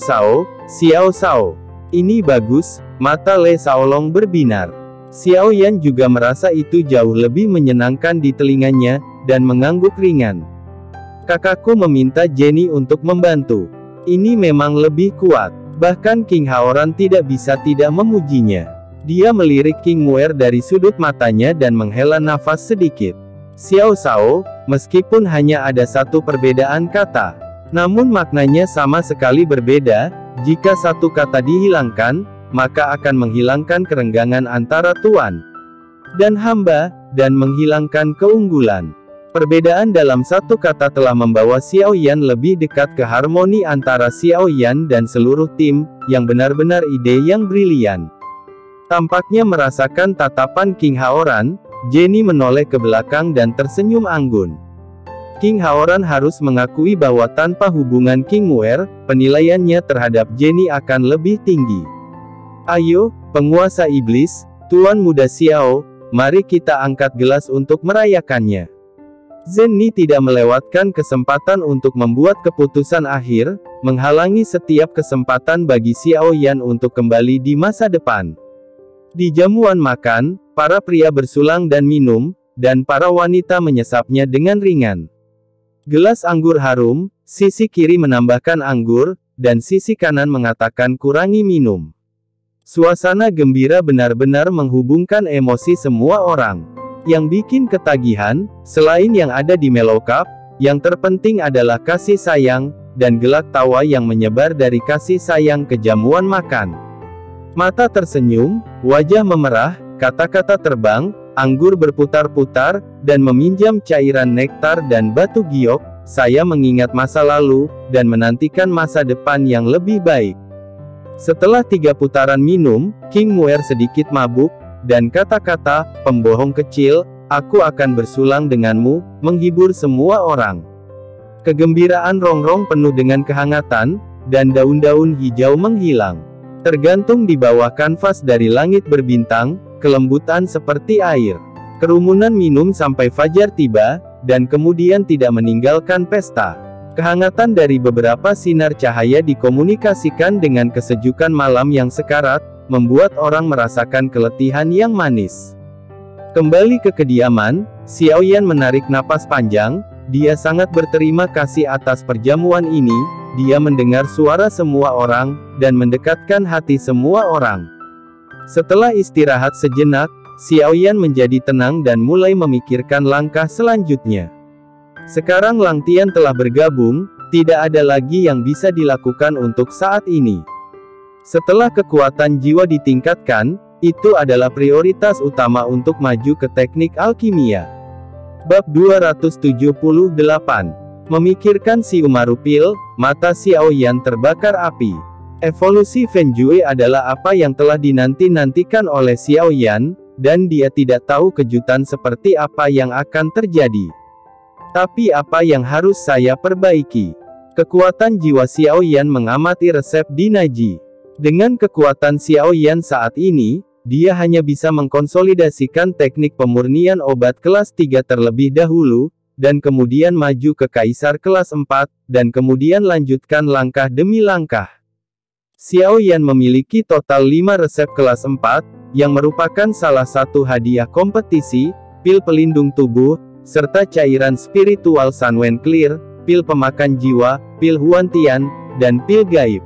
Shao. Ini bagus, mata Lei Shaolong berbinar. Xiaoyan juga merasa itu jauh lebih menyenangkan di telinganya, dan mengangguk ringan. Kakakku meminta Jenny untuk membantu. Ini memang lebih kuat. Bahkan King Haoran tidak bisa tidak memujinya. Dia melirik King Muer dari sudut matanya dan menghela nafas sedikit. Xiao Shao, meskipun hanya ada satu perbedaan kata, namun maknanya sama sekali berbeda. Jika satu kata dihilangkan, maka akan menghilangkan kerenggangan antara tuan dan hamba, dan menghilangkan keunggulan. Perbedaan dalam satu kata telah membawa Xiaoyan lebih dekat ke harmoni antara Xiaoyan dan seluruh tim, yang benar-benar ide yang brilian. Tampaknya merasakan tatapan King Haoran, Jenny menoleh ke belakang dan tersenyum anggun. King Haoran harus mengakui bahwa tanpa hubungan King Muer, penilaiannya terhadap Jenny akan lebih tinggi. Ayo, penguasa iblis, Tuan Muda Xiao, mari kita angkat gelas untuk merayakannya. Zenny tidak melewatkan kesempatan untuk membuat keputusan akhir, menghalangi setiap kesempatan bagi Xiaoyan untuk kembali di masa depan. Di jamuan makan, para pria bersulang dan minum, dan para wanita menyesapnya dengan ringan. Gelas anggur harum, sisi kiri menambahkan anggur, dan sisi kanan mengatakan kurangi minum. Suasana gembira benar-benar menghubungkan emosi semua orang. Yang bikin ketagihan, selain yang ada di Mellow Cup, yang terpenting adalah kasih sayang, dan gelak tawa yang menyebar dari kasih sayang ke jamuan makan. Mata tersenyum, wajah memerah, kata-kata terbang, anggur berputar-putar, dan meminjam cairan nektar dan batu giok. Saya mengingat masa lalu, dan menantikan masa depan yang lebih baik. Setelah 3 putaran minum, King Muer sedikit mabuk, dan kata-kata, pembohong kecil, aku akan bersulang denganmu, menghibur semua orang. Kegembiraan rongrong penuh dengan kehangatan, dan daun-daun hijau menghilang. Tergantung di bawah kanvas dari langit berbintang, kelembutan seperti air. Kerumunan minum sampai fajar tiba, dan kemudian tidak meninggalkan pesta. Kehangatan dari beberapa sinar cahaya dikomunikasikan dengan kesejukan malam yang sekarat, membuat orang merasakan keletihan yang manis. Kembali ke kediaman, Xiaoyan menarik napas panjang, dia sangat berterima kasih atas perjamuan ini. Dia mendengar suara semua orang, dan mendekatkan hati semua orang. Setelah istirahat sejenak, Xiaoyan menjadi tenang dan mulai memikirkan langkah selanjutnya. Sekarang Lang Tian telah bergabung, tidak ada lagi yang bisa dilakukan untuk saat ini. Setelah kekuatan jiwa ditingkatkan, itu adalah prioritas utama untuk maju ke teknik alkimia. Bab 278. Memikirkan si Umaru Pil, mata Xiaoyan terbakar api. Evolusi Fenjue adalah apa yang telah dinanti-nantikan oleh Xiaoyan, dan dia tidak tahu kejutan seperti apa yang akan terjadi. Tapi apa yang harus saya perbaiki? Kekuatan jiwa Xiaoyan mengamati resep di Naji. Dengan kekuatan Xiaoyan saat ini, dia hanya bisa mengkonsolidasikan teknik pemurnian obat kelas 3 terlebih dahulu, dan kemudian maju ke Kaisar kelas 4, dan kemudian lanjutkan langkah demi langkah. Xiaoyan memiliki total 5 resep kelas 4, yang merupakan salah satu hadiah kompetisi, pil pelindung tubuh, serta cairan spiritual Sanwen Clear, pil pemakan jiwa, pil Huantian, dan pil gaib.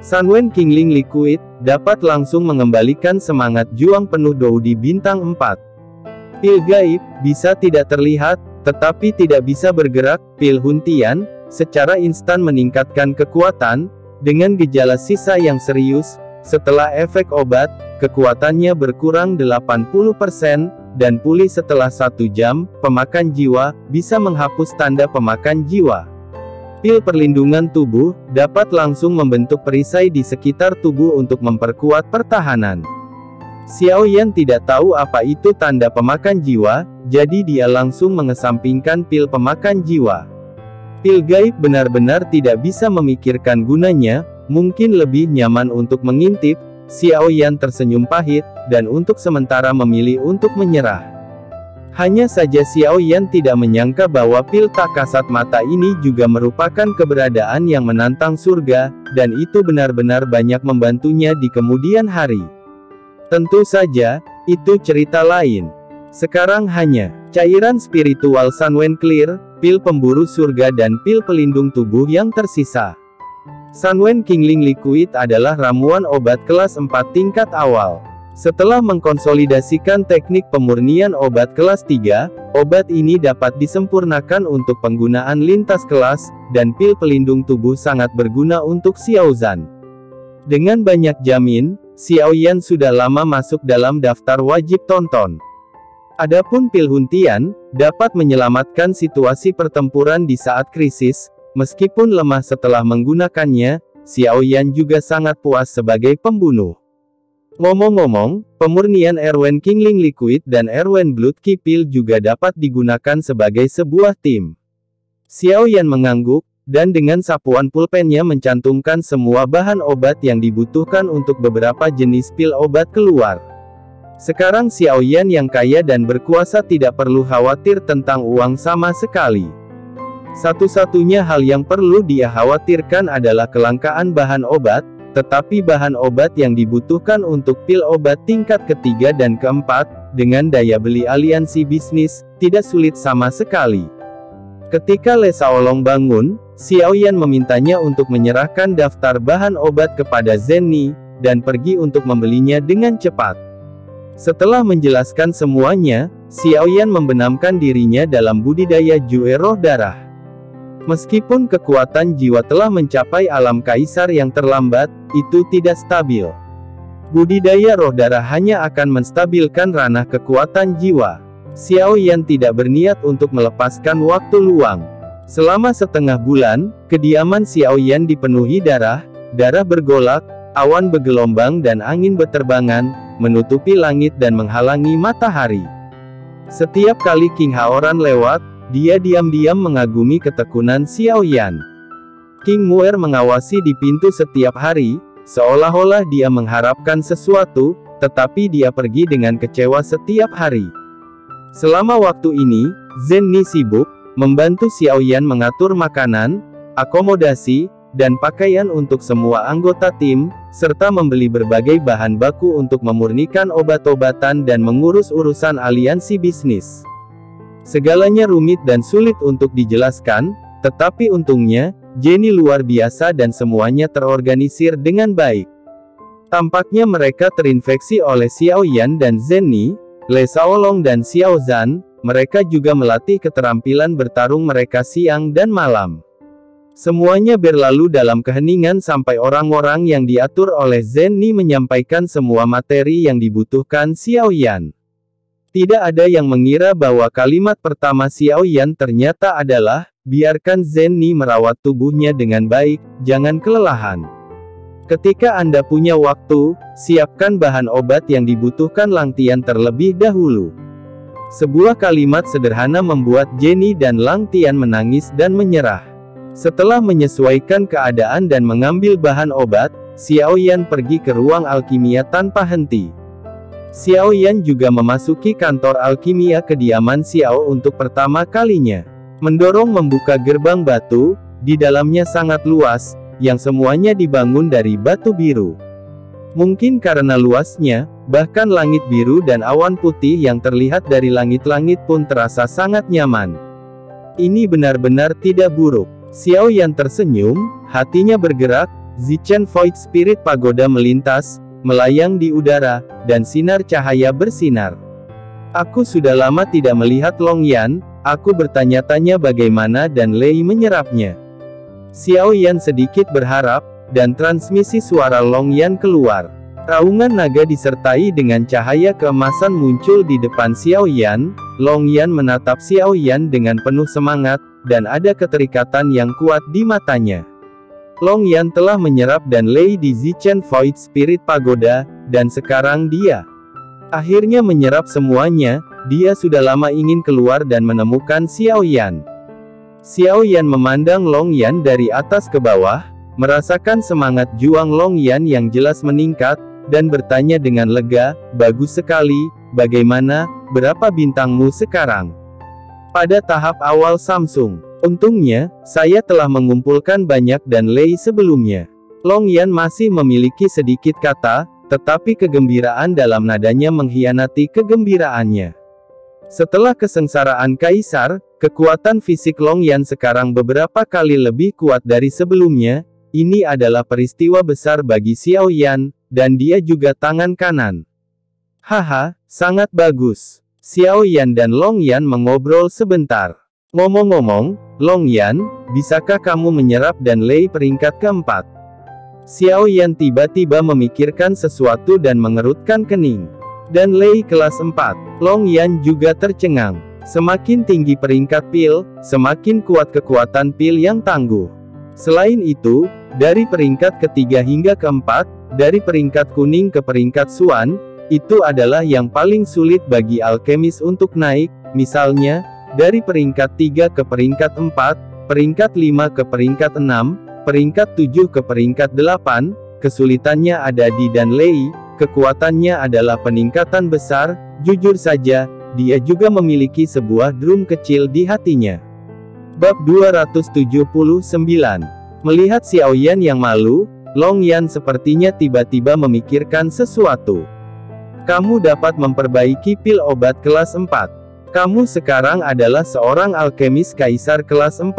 Sanwen Qingling Liquid, dapat langsung mengembalikan semangat juang penuh Dou di bintang 4. Pil gaib, bisa tidak terlihat, tetapi tidak bisa bergerak, pil Huntian, secara instan meningkatkan kekuatan, dengan gejala sisa yang serius, setelah efek obat, kekuatannya berkurang 80%, dan pulih setelah 1 jam, pemakan jiwa, bisa menghapus tanda pemakan jiwa. Pil perlindungan tubuh, dapat langsung membentuk perisai di sekitar tubuh untuk memperkuat pertahanan. Xiaoyan tidak tahu apa itu tanda pemakan jiwa, jadi dia langsung mengesampingkan pil pemakan jiwa. Pil gaib benar-benar tidak bisa memikirkan gunanya, mungkin lebih nyaman untuk mengintip. Xiaoyan tersenyum pahit, dan untuk sementara memilih untuk menyerah. Hanya saja Xiaoyan tidak menyangka bahwa pil tak kasat mata ini juga merupakan keberadaan yang menantang surga, dan itu benar-benar banyak membantunya di kemudian hari. Tentu saja, itu cerita lain. Sekarang hanya cairan spiritual Sanwen Clear, pil pemburu surga dan pil pelindung tubuh yang tersisa. Sanwen Qingling Liquid adalah ramuan obat kelas 4 tingkat awal. Setelah mengkonsolidasikan teknik pemurnian obat kelas 3, obat ini dapat disempurnakan untuk penggunaan lintas kelas, dan pil pelindung tubuh sangat berguna untuk Xiaozan. Dengan banyak jamin, Xiaoyan sudah lama masuk dalam daftar wajib tonton. Adapun pil Huntian, dapat menyelamatkan situasi pertempuran di saat krisis, meskipun lemah setelah menggunakannya, Xiaoyan juga sangat puas sebagai pembunuh. Ngomong-ngomong, pemurnian Erwen Qingling Liquid dan Erwen Blood Key Pil juga dapat digunakan sebagai sebuah tim. Xiaoyan mengangguk, dan dengan sapuan pulpennya mencantumkan semua bahan obat yang dibutuhkan untuk beberapa jenis pil obat keluar. Sekarang Xiaoyan yang kaya dan berkuasa tidak perlu khawatir tentang uang sama sekali. Satu-satunya hal yang perlu dia khawatirkan adalah kelangkaan bahan obat, tetapi bahan obat yang dibutuhkan untuk pil obat tingkat ketiga dan keempat, dengan daya beli aliansi bisnis, tidak sulit sama sekali. Ketika Le Shaolong bangun, Xiaoyan memintanya untuk menyerahkan daftar bahan obat kepada Zenni, dan pergi untuk membelinya dengan cepat. Setelah menjelaskan semuanya, Xiaoyan membenamkan dirinya dalam budidaya Jue Roh Darah. Meskipun kekuatan jiwa telah mencapai alam kaisar yang terlambat, itu tidak stabil. Budidaya roh darah hanya akan menstabilkan ranah kekuatan jiwa. Xiaoyan tidak berniat untuk melepaskan waktu luang. Selama setengah bulan, kediaman Xiaoyan dipenuhi darah bergolak, awan bergelombang dan angin berterbangan, menutupi langit dan menghalangi matahari. Setiap kali King Haoran lewat, dia diam-diam mengagumi ketekunan Xiaoyan. King Muer mengawasi di pintu setiap hari, seolah-olah dia mengharapkan sesuatu, tetapi dia pergi dengan kecewa setiap hari. Selama waktu ini, Zenni sibuk membantu Xiaoyan mengatur makanan, akomodasi, dan pakaian untuk semua anggota tim, serta membeli berbagai bahan baku untuk memurnikan obat-obatan dan mengurus urusan aliansi bisnis. Segalanya rumit dan sulit untuk dijelaskan, tetapi untungnya, Jenny luar biasa dan semuanya terorganisir dengan baik. Tampaknya mereka terinfeksi oleh Xiao Yan dan Zenny, Le Shaolong dan Xiao Zhan. Mereka juga melatih keterampilan bertarung mereka siang dan malam. Semuanya berlalu dalam keheningan sampai orang-orang yang diatur oleh Zenny menyampaikan semua materi yang dibutuhkan Xiao Yan. Tidak ada yang mengira bahwa kalimat pertama Xiao Yan ternyata adalah, biarkan Zenny merawat tubuhnya dengan baik, jangan kelelahan. Ketika Anda punya waktu, siapkan bahan obat yang dibutuhkan Lang Tian terlebih dahulu. Sebuah kalimat sederhana membuat Jenny dan Lang Tian menangis dan menyerah. Setelah menyesuaikan keadaan dan mengambil bahan obat, Xiao Yan pergi ke ruang alkimia tanpa henti. Xiao Yan juga memasuki kantor alkimia kediaman Xiao untuk pertama kalinya. Mendorong membuka gerbang batu, di dalamnya sangat luas, yang semuanya dibangun dari batu biru. Mungkin karena luasnya, bahkan langit biru dan awan putih yang terlihat dari langit-langit pun terasa sangat nyaman. Ini benar-benar tidak buruk. Xiao Yan tersenyum, hatinya bergerak, Zichen Void Spirit Pagoda melintas, melayang di udara, dan sinar cahaya bersinar. Aku sudah lama tidak melihat Long Yan, aku bertanya-tanya bagaimana dan Lei menyerapnya. Xiao Yan sedikit berharap, dan transmisi suara Long Yan keluar. Raungan naga disertai dengan cahaya keemasan muncul di depan Xiao Yan. Long Yan menatap Xiao Yan dengan penuh semangat, dan ada keterikatan yang kuat di matanya. Long Yan telah menyerap dan Lei di Zichen Void Spirit Pagoda, dan sekarang dia akhirnya menyerap semuanya. Dia sudah lama ingin keluar dan menemukan Xiao Yan. Xiao Yan memandang Long Yan dari atas ke bawah, merasakan semangat juang Long Yan yang jelas meningkat, dan bertanya dengan lega, bagus sekali, bagaimana, berapa bintangmu sekarang? Pada tahap awal Samsung, untungnya, saya telah mengumpulkan banyak dan Lei sebelumnya. Long Yan masih memiliki sedikit kata, tetapi kegembiraan dalam nadanya mengkhianati kegembiraannya. Setelah kesengsaraan Kaisar, kekuatan fisik Long Yan sekarang beberapa kali lebih kuat dari sebelumnya. Ini adalah peristiwa besar bagi Xiao Yan, dan dia juga tangan kanan. Haha, sangat bagus. Xiao Yan dan Long Yan mengobrol sebentar. Ngomong-ngomong, Long Yan, bisakah kamu menyerap dan Lei peringkat keempat? Xiao Yan tiba-tiba memikirkan sesuatu dan mengerutkan kening. Dan Lei kelas 4. Long Yan juga tercengang. Semakin tinggi peringkat pil, semakin kuat kekuatan pil yang tangguh. Selain itu, dari peringkat ketiga hingga keempat, dari peringkat kuning ke peringkat Xuan, itu adalah yang paling sulit bagi alkemis untuk naik. Misalnya, dari peringkat 3 ke peringkat 4, peringkat 5 ke peringkat 6, peringkat 7 ke peringkat 8, kesulitannya ada di Dan Lei, kekuatannya adalah peningkatan besar. Jujur saja, dia juga memiliki sebuah drum kecil di hatinya. Bab 279. Melihat Xiao Yan yang malu, Long Yan sepertinya tiba-tiba memikirkan sesuatu. Kamu dapat memperbaiki pil obat kelas 4. Kamu sekarang adalah seorang alkemis kaisar kelas 4.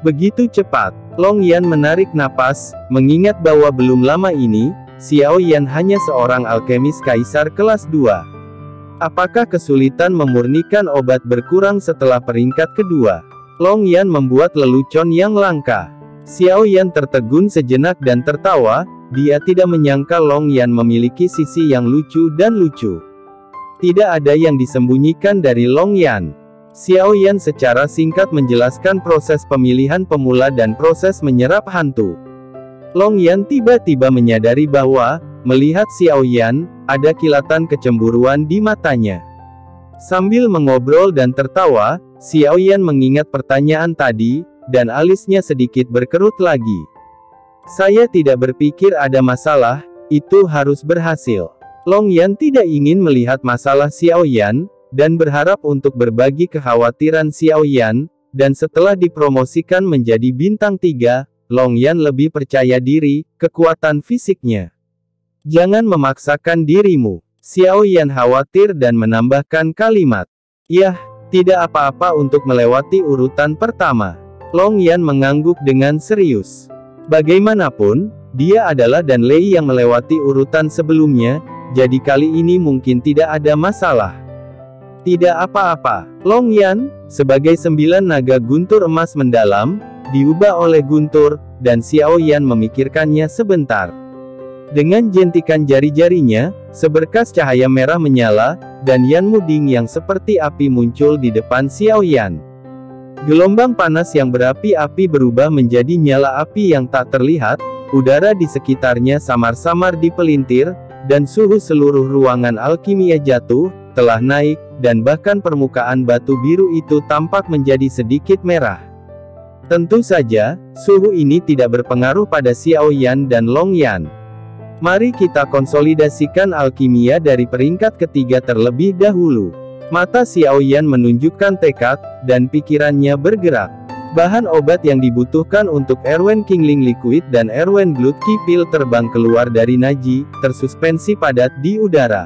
Begitu cepat. Long Yan menarik napas, mengingat bahwa belum lama ini, Xiao Yan hanya seorang alkemis kaisar kelas 2. Apakah kesulitan memurnikan obat berkurang setelah peringkat kedua? Long Yan membuat lelucon yang langka. Xiao Yan tertegun sejenak dan tertawa, dia tidak menyangka Long Yan memiliki sisi yang lucu dan lucu. Tidak ada yang disembunyikan dari Long Yan. Xiao Yan secara singkat menjelaskan proses pemilihan pemula dan proses menyerap hantu. Long Yan tiba-tiba menyadari bahwa, melihat Xiao Yan, ada kilatan kecemburuan di matanya. Sambil mengobrol dan tertawa, Xiao Yan mengingat pertanyaan tadi, dan alisnya sedikit berkerut lagi. Saya tidak berpikir ada masalah, itu harus berhasil. Long Yan tidak ingin melihat masalah Xiao Yan, dan berharap untuk berbagi kekhawatiran Xiao Yan, dan setelah dipromosikan menjadi bintang 3, Long Yan lebih percaya diri, kekuatan fisiknya. Jangan memaksakan dirimu. Xiao Yan khawatir dan menambahkan kalimat. Yah, Tidak apa-apa untuk melewati urutan pertama. Long Yan mengangguk dengan serius. Bagaimanapun, dia adalah Dan Lei yang melewati urutan sebelumnya, jadi kali ini mungkin tidak ada masalah. Tidak apa-apa. Long Yan, sebagai 9 naga guntur emas mendalam, diubah oleh guntur, dan Xiao Yan memikirkannya sebentar. Dengan jentikan jari-jarinya, seberkas cahaya merah menyala, dan Yan Muding yang seperti api muncul di depan Xiao Yan. Gelombang panas yang berapi-api berubah menjadi nyala api yang tak terlihat, udara di sekitarnya samar-samar dipelintir, dan suhu seluruh ruangan alkimia jatuh, telah naik, dan bahkan permukaan batu biru itu tampak menjadi sedikit merah. Tentu saja, suhu ini tidak berpengaruh pada Xiao Yan dan Long Yan. Mari kita konsolidasikan alkimia dari peringkat ketiga terlebih dahulu. Mata Xiao Yan menunjukkan tekad, dan pikirannya bergerak. Bahan obat yang dibutuhkan untuk Erwen Kingling Liquid dan Erwen Blood Key Pill terbang keluar dari Naji, tersuspensi padat di udara.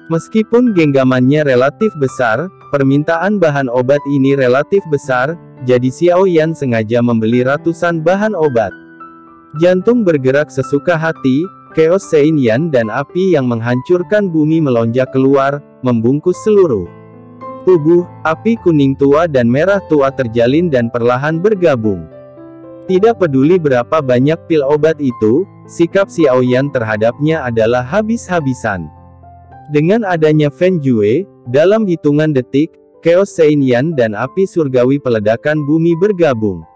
Meskipun genggamannya relatif besar, permintaan bahan obat ini relatif besar, jadi Xiao Yan sengaja membeli ratusan bahan obat. Jantung bergerak sesuka hati, Chaos Sein Yan dan api yang menghancurkan bumi melonjak keluar, membungkus seluruh tubuh. Api kuning tua dan merah tua terjalin dan perlahan bergabung. Tidak peduli berapa banyak pil obat itu, sikap Xiao Yan terhadapnya adalah habis-habisan. Dengan adanya Fen Jue, dalam hitungan detik, Chaos Sein Yan dan api surgawi peledakan bumi bergabung.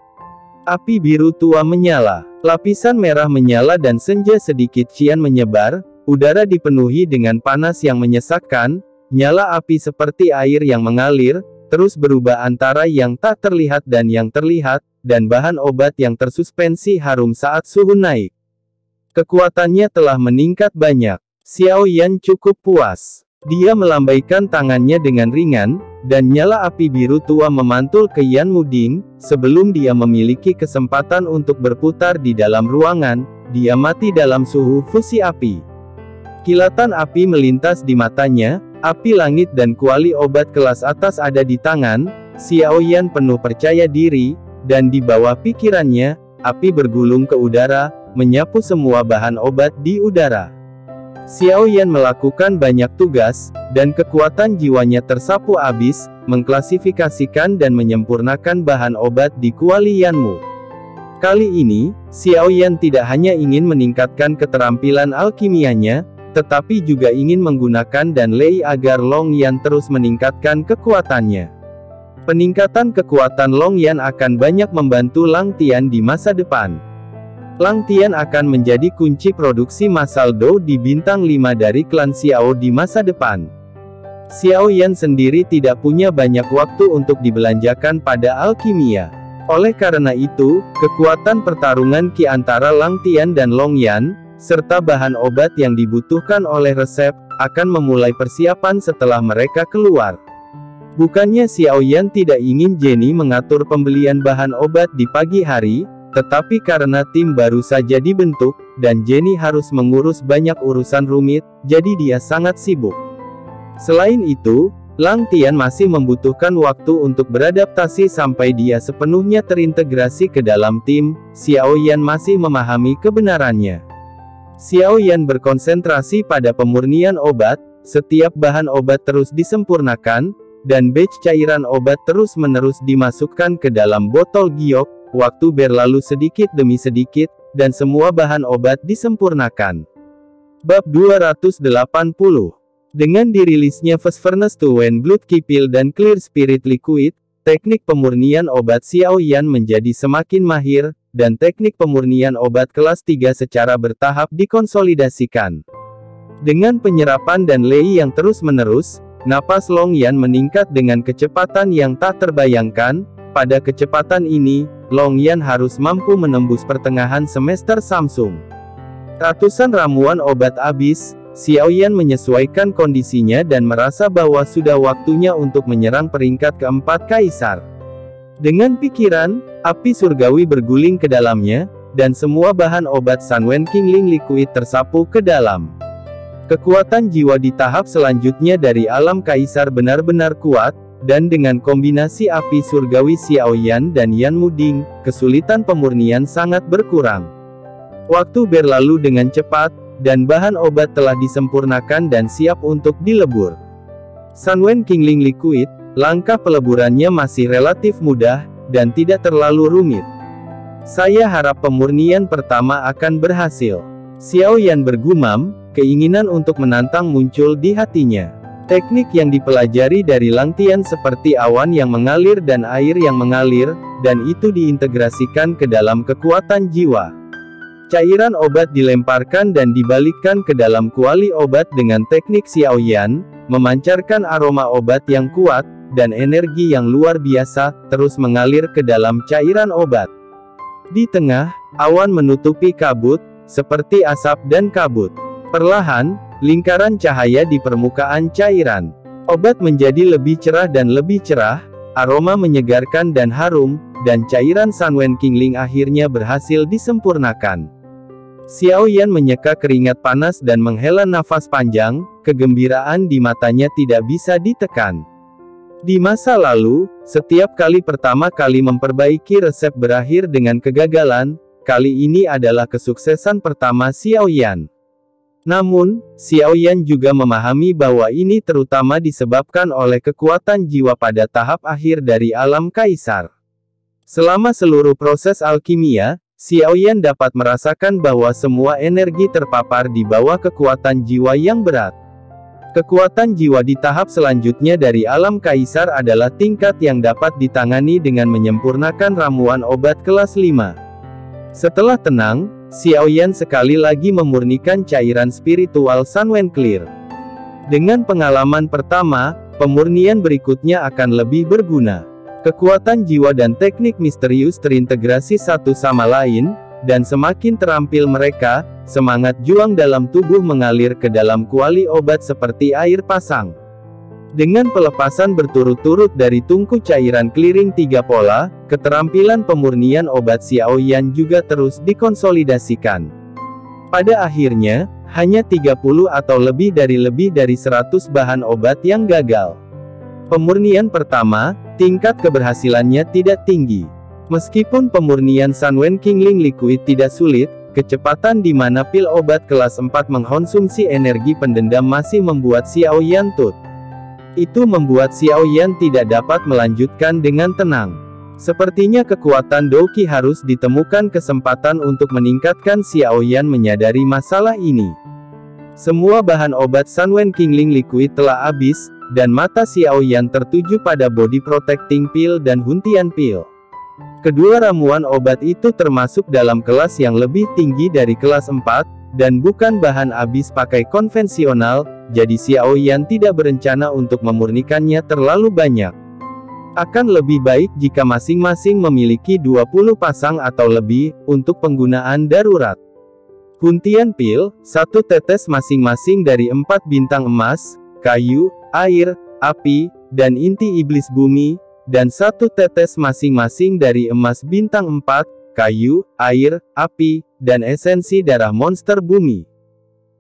Api biru tua menyala, lapisan merah menyala dan senja sedikit cian menyebar, udara dipenuhi dengan panas yang menyesakkan, nyala api seperti air yang mengalir, terus berubah antara yang tak terlihat dan yang terlihat, dan bahan obat yang tersuspensi harum saat suhu naik. Kekuatannya telah meningkat banyak. Xiao Yan cukup puas. Dia melambaikan tangannya dengan ringan, dan nyala api biru tua memantul ke Yan Muding. Sebelum dia memiliki kesempatan untuk berputar di dalam ruangan, dia mati dalam suhu fusi api. Kilatan api melintas di matanya, api langit dan kuali obat kelas atas ada di tangan. Xiao Yan penuh percaya diri, dan di bawah pikirannya, api bergulung ke udara, menyapu semua bahan obat di udara. Xiao Yan melakukan banyak tugas, dan kekuatan jiwanya tersapu habis, mengklasifikasikan dan menyempurnakan bahan obat di kuali Yanmu. Kali ini, Xiao Yan tidak hanya ingin meningkatkan keterampilan alkimianya, tetapi juga ingin menggunakan Dan Lei agar Long Yan terus meningkatkan kekuatannya. Peningkatan kekuatan Long Yan akan banyak membantu Lang Tian di masa depan. Lang Tian akan menjadi kunci produksi massal Dou di bintang 5 dari klan Xiao di masa depan. Xiao Yan sendiri tidak punya banyak waktu untuk dibelanjakan pada alkimia. Oleh karena itu, kekuatan pertarungan Qi antara Lang Tian dan Long Yan, serta bahan obat yang dibutuhkan oleh resep, akan memulai persiapan setelah mereka keluar. Bukannya Xiao Yan tidak ingin Jenny mengatur pembelian bahan obat di pagi hari, tetapi karena tim baru saja dibentuk, dan Jenny harus mengurus banyak urusan rumit, jadi dia sangat sibuk. Selain itu, Lang Tian masih membutuhkan waktu untuk beradaptasi sampai dia sepenuhnya terintegrasi ke dalam tim. Xiao Yan masih memahami kebenarannya. Xiao Yan berkonsentrasi pada pemurnian obat, setiap bahan obat terus disempurnakan, dan batch cairan obat terus-menerus dimasukkan ke dalam botol giok. Waktu berlalu sedikit demi sedikit, dan semua bahan obat disempurnakan. Bab 280. Dengan dirilisnya Fast Furnace to Wen Blood Key Pill dan Clear Spirit Liquid, teknik pemurnian obat Xiao Yan menjadi semakin mahir, dan teknik pemurnian obat kelas 3 secara bertahap dikonsolidasikan. Dengan penyerapan Dan Lei yang terus-menerus, napas Long Yan meningkat dengan kecepatan yang tak terbayangkan. Pada kecepatan ini, Long Yan harus mampu menembus pertengahan semester Samsung. Ratusan ramuan obat habis, Xiao Yan menyesuaikan kondisinya dan merasa bahwa sudah waktunya untuk menyerang peringkat keempat kaisar. Dengan pikiran, api surgawi berguling ke dalamnya, dan semua bahan obat Sanwen Kingling Liquid tersapu ke dalam. Kekuatan jiwa di tahap selanjutnya dari alam kaisar benar-benar kuat, dan dengan kombinasi api surgawi Xiaoyan dan Yan Muding, kesulitan pemurnian sangat berkurang. Waktu berlalu dengan cepat, dan bahan obat telah disempurnakan dan siap untuk dilebur. Sunwen Qingling Liquid, langkah peleburannya masih relatif mudah, dan tidak terlalu rumit. Saya harap pemurnian pertama akan berhasil. Xiaoyan bergumam, keinginan untuk menantang muncul di hatinya. Teknik yang dipelajari dari Langtian seperti awan yang mengalir dan air yang mengalir, dan itu diintegrasikan ke dalam kekuatan jiwa. Cairan obat dilemparkan dan dibalikkan ke dalam kuali obat dengan teknik Xiaoyan, memancarkan aroma obat yang kuat, dan energi yang luar biasa, terus mengalir ke dalam cairan obat. Di tengah, awan menutupi kabut, seperti asap dan kabut. Perlahan, lingkaran cahaya di permukaan cairan. Obat menjadi lebih cerah dan lebih cerah, aroma menyegarkan dan harum, dan cairan Sunwen Qingling akhirnya berhasil disempurnakan. Xiaoyan menyeka keringat panas dan menghela nafas panjang, kegembiraan di matanya tidak bisa ditekan. Di masa lalu, setiap kali pertama kali memperbaiki resep berakhir dengan kegagalan, kali ini adalah kesuksesan pertama Xiaoyan. Namun, Xiaoyan juga memahami bahwa ini terutama disebabkan oleh kekuatan jiwa pada tahap akhir dari alam kaisar. Selama seluruh proses alkimia, Xiaoyan dapat merasakan bahwa semua energi terpapar di bawah kekuatan jiwa yang berat. Kekuatan jiwa di tahap selanjutnya dari alam kaisar adalah tingkat yang dapat ditangani dengan menyempurnakan ramuan obat kelas 5. Setelah tenang, Xiaoyan sekali lagi memurnikan cairan spiritual Sunwen Clear. Dengan pengalaman pertama, pemurnian berikutnya akan lebih berguna. Kekuatan jiwa dan teknik misterius terintegrasi satu sama lain, dan semakin terampil mereka, semangat juang dalam tubuh mengalir ke dalam kuali obat seperti air pasang. Dengan pelepasan berturut-turut dari tungku cairan clearing 3 pola, keterampilan pemurnian obat Xiaoyan juga terus dikonsolidasikan. Pada akhirnya, hanya 30 atau lebih dari 100 bahan obat yang gagal. Pemurnian pertama, tingkat keberhasilannya tidak tinggi. Meskipun pemurnian Sunwen Qingling Liquid tidak sulit, kecepatan di mana pil obat kelas 4 mengkonsumsi energi pendendam masih membuat Xiaoyan tut. Itu membuat Xiaoyan tidak dapat melanjutkan dengan tenang. Sepertinya kekuatan Douqi harus ditemukan kesempatan untuk meningkatkan. Xiaoyan menyadari masalah ini. Semua bahan obat Sunwen Qingling Liquid telah habis, dan mata Xiaoyan tertuju pada Body Protecting Pill dan Huntian Pill. Kedua ramuan obat itu termasuk dalam kelas yang lebih tinggi dari kelas 4, dan bukan bahan habis pakai konvensional, jadi Xiaoyan tidak berencana untuk memurnikannya terlalu banyak. Akan lebih baik jika masing-masing memiliki 20 pasang atau lebih, untuk penggunaan darurat. Huntian Pill, 1 tetes masing-masing dari 4 bintang emas, kayu, air, api, dan inti iblis bumi, dan 1 tetes masing-masing dari emas bintang 4, kayu, air, api, dan esensi darah monster bumi.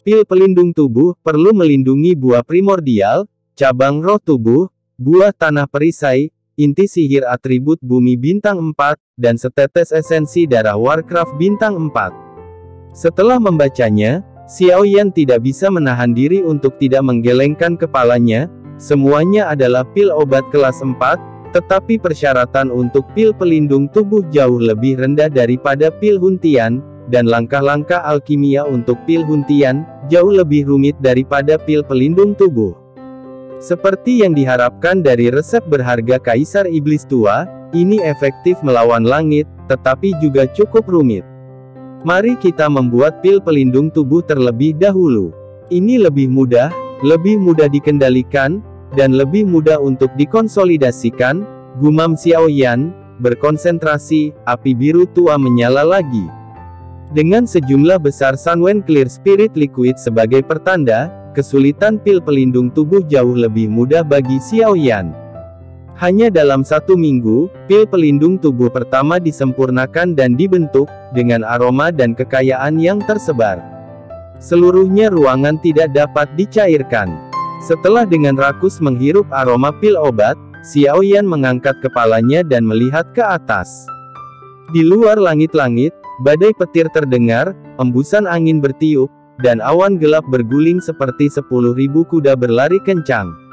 Pil pelindung tubuh, perlu melindungi buah primordial, cabang roh tubuh, buah tanah perisai, inti sihir atribut bumi bintang 4, dan setetes esensi darah Warcraft bintang 4. Setelah membacanya, Xiaoyan tidak bisa menahan diri untuk tidak menggelengkan kepalanya. Semuanya adalah pil obat kelas 4, tetapi persyaratan untuk pil pelindung tubuh jauh lebih rendah daripada pil Huntian, dan langkah-langkah alkimia untuk pil Huntian jauh lebih rumit daripada pil pelindung tubuh. Seperti yang diharapkan dari resep berharga Kaisar Iblis Tua, ini efektif melawan langit, tetapi juga cukup rumit. Mari kita membuat pil pelindung tubuh terlebih dahulu. Ini lebih mudah dikendalikan, dan lebih mudah untuk dikonsolidasikan, gumam Xiaoyan. Berkonsentrasi, api biru tua menyala lagi. Dengan sejumlah besar Sunwen Clear Spirit Liquid sebagai pertanda, kesulitan pil pelindung tubuh jauh lebih mudah bagi Xiaoyan. Hanya dalam 1 minggu, pil pelindung tubuh pertama disempurnakan dan dibentuk, dengan aroma dan kekayaan yang tersebar. Seluruhnya ruangan tidak dapat dicairkan. Setelah dengan rakus menghirup aroma pil obat, Xiaoyan mengangkat kepalanya dan melihat ke atas. Di luar langit-langit, badai petir terdengar, embusan angin bertiup, dan awan gelap berguling seperti 10.000 kuda berlari kencang.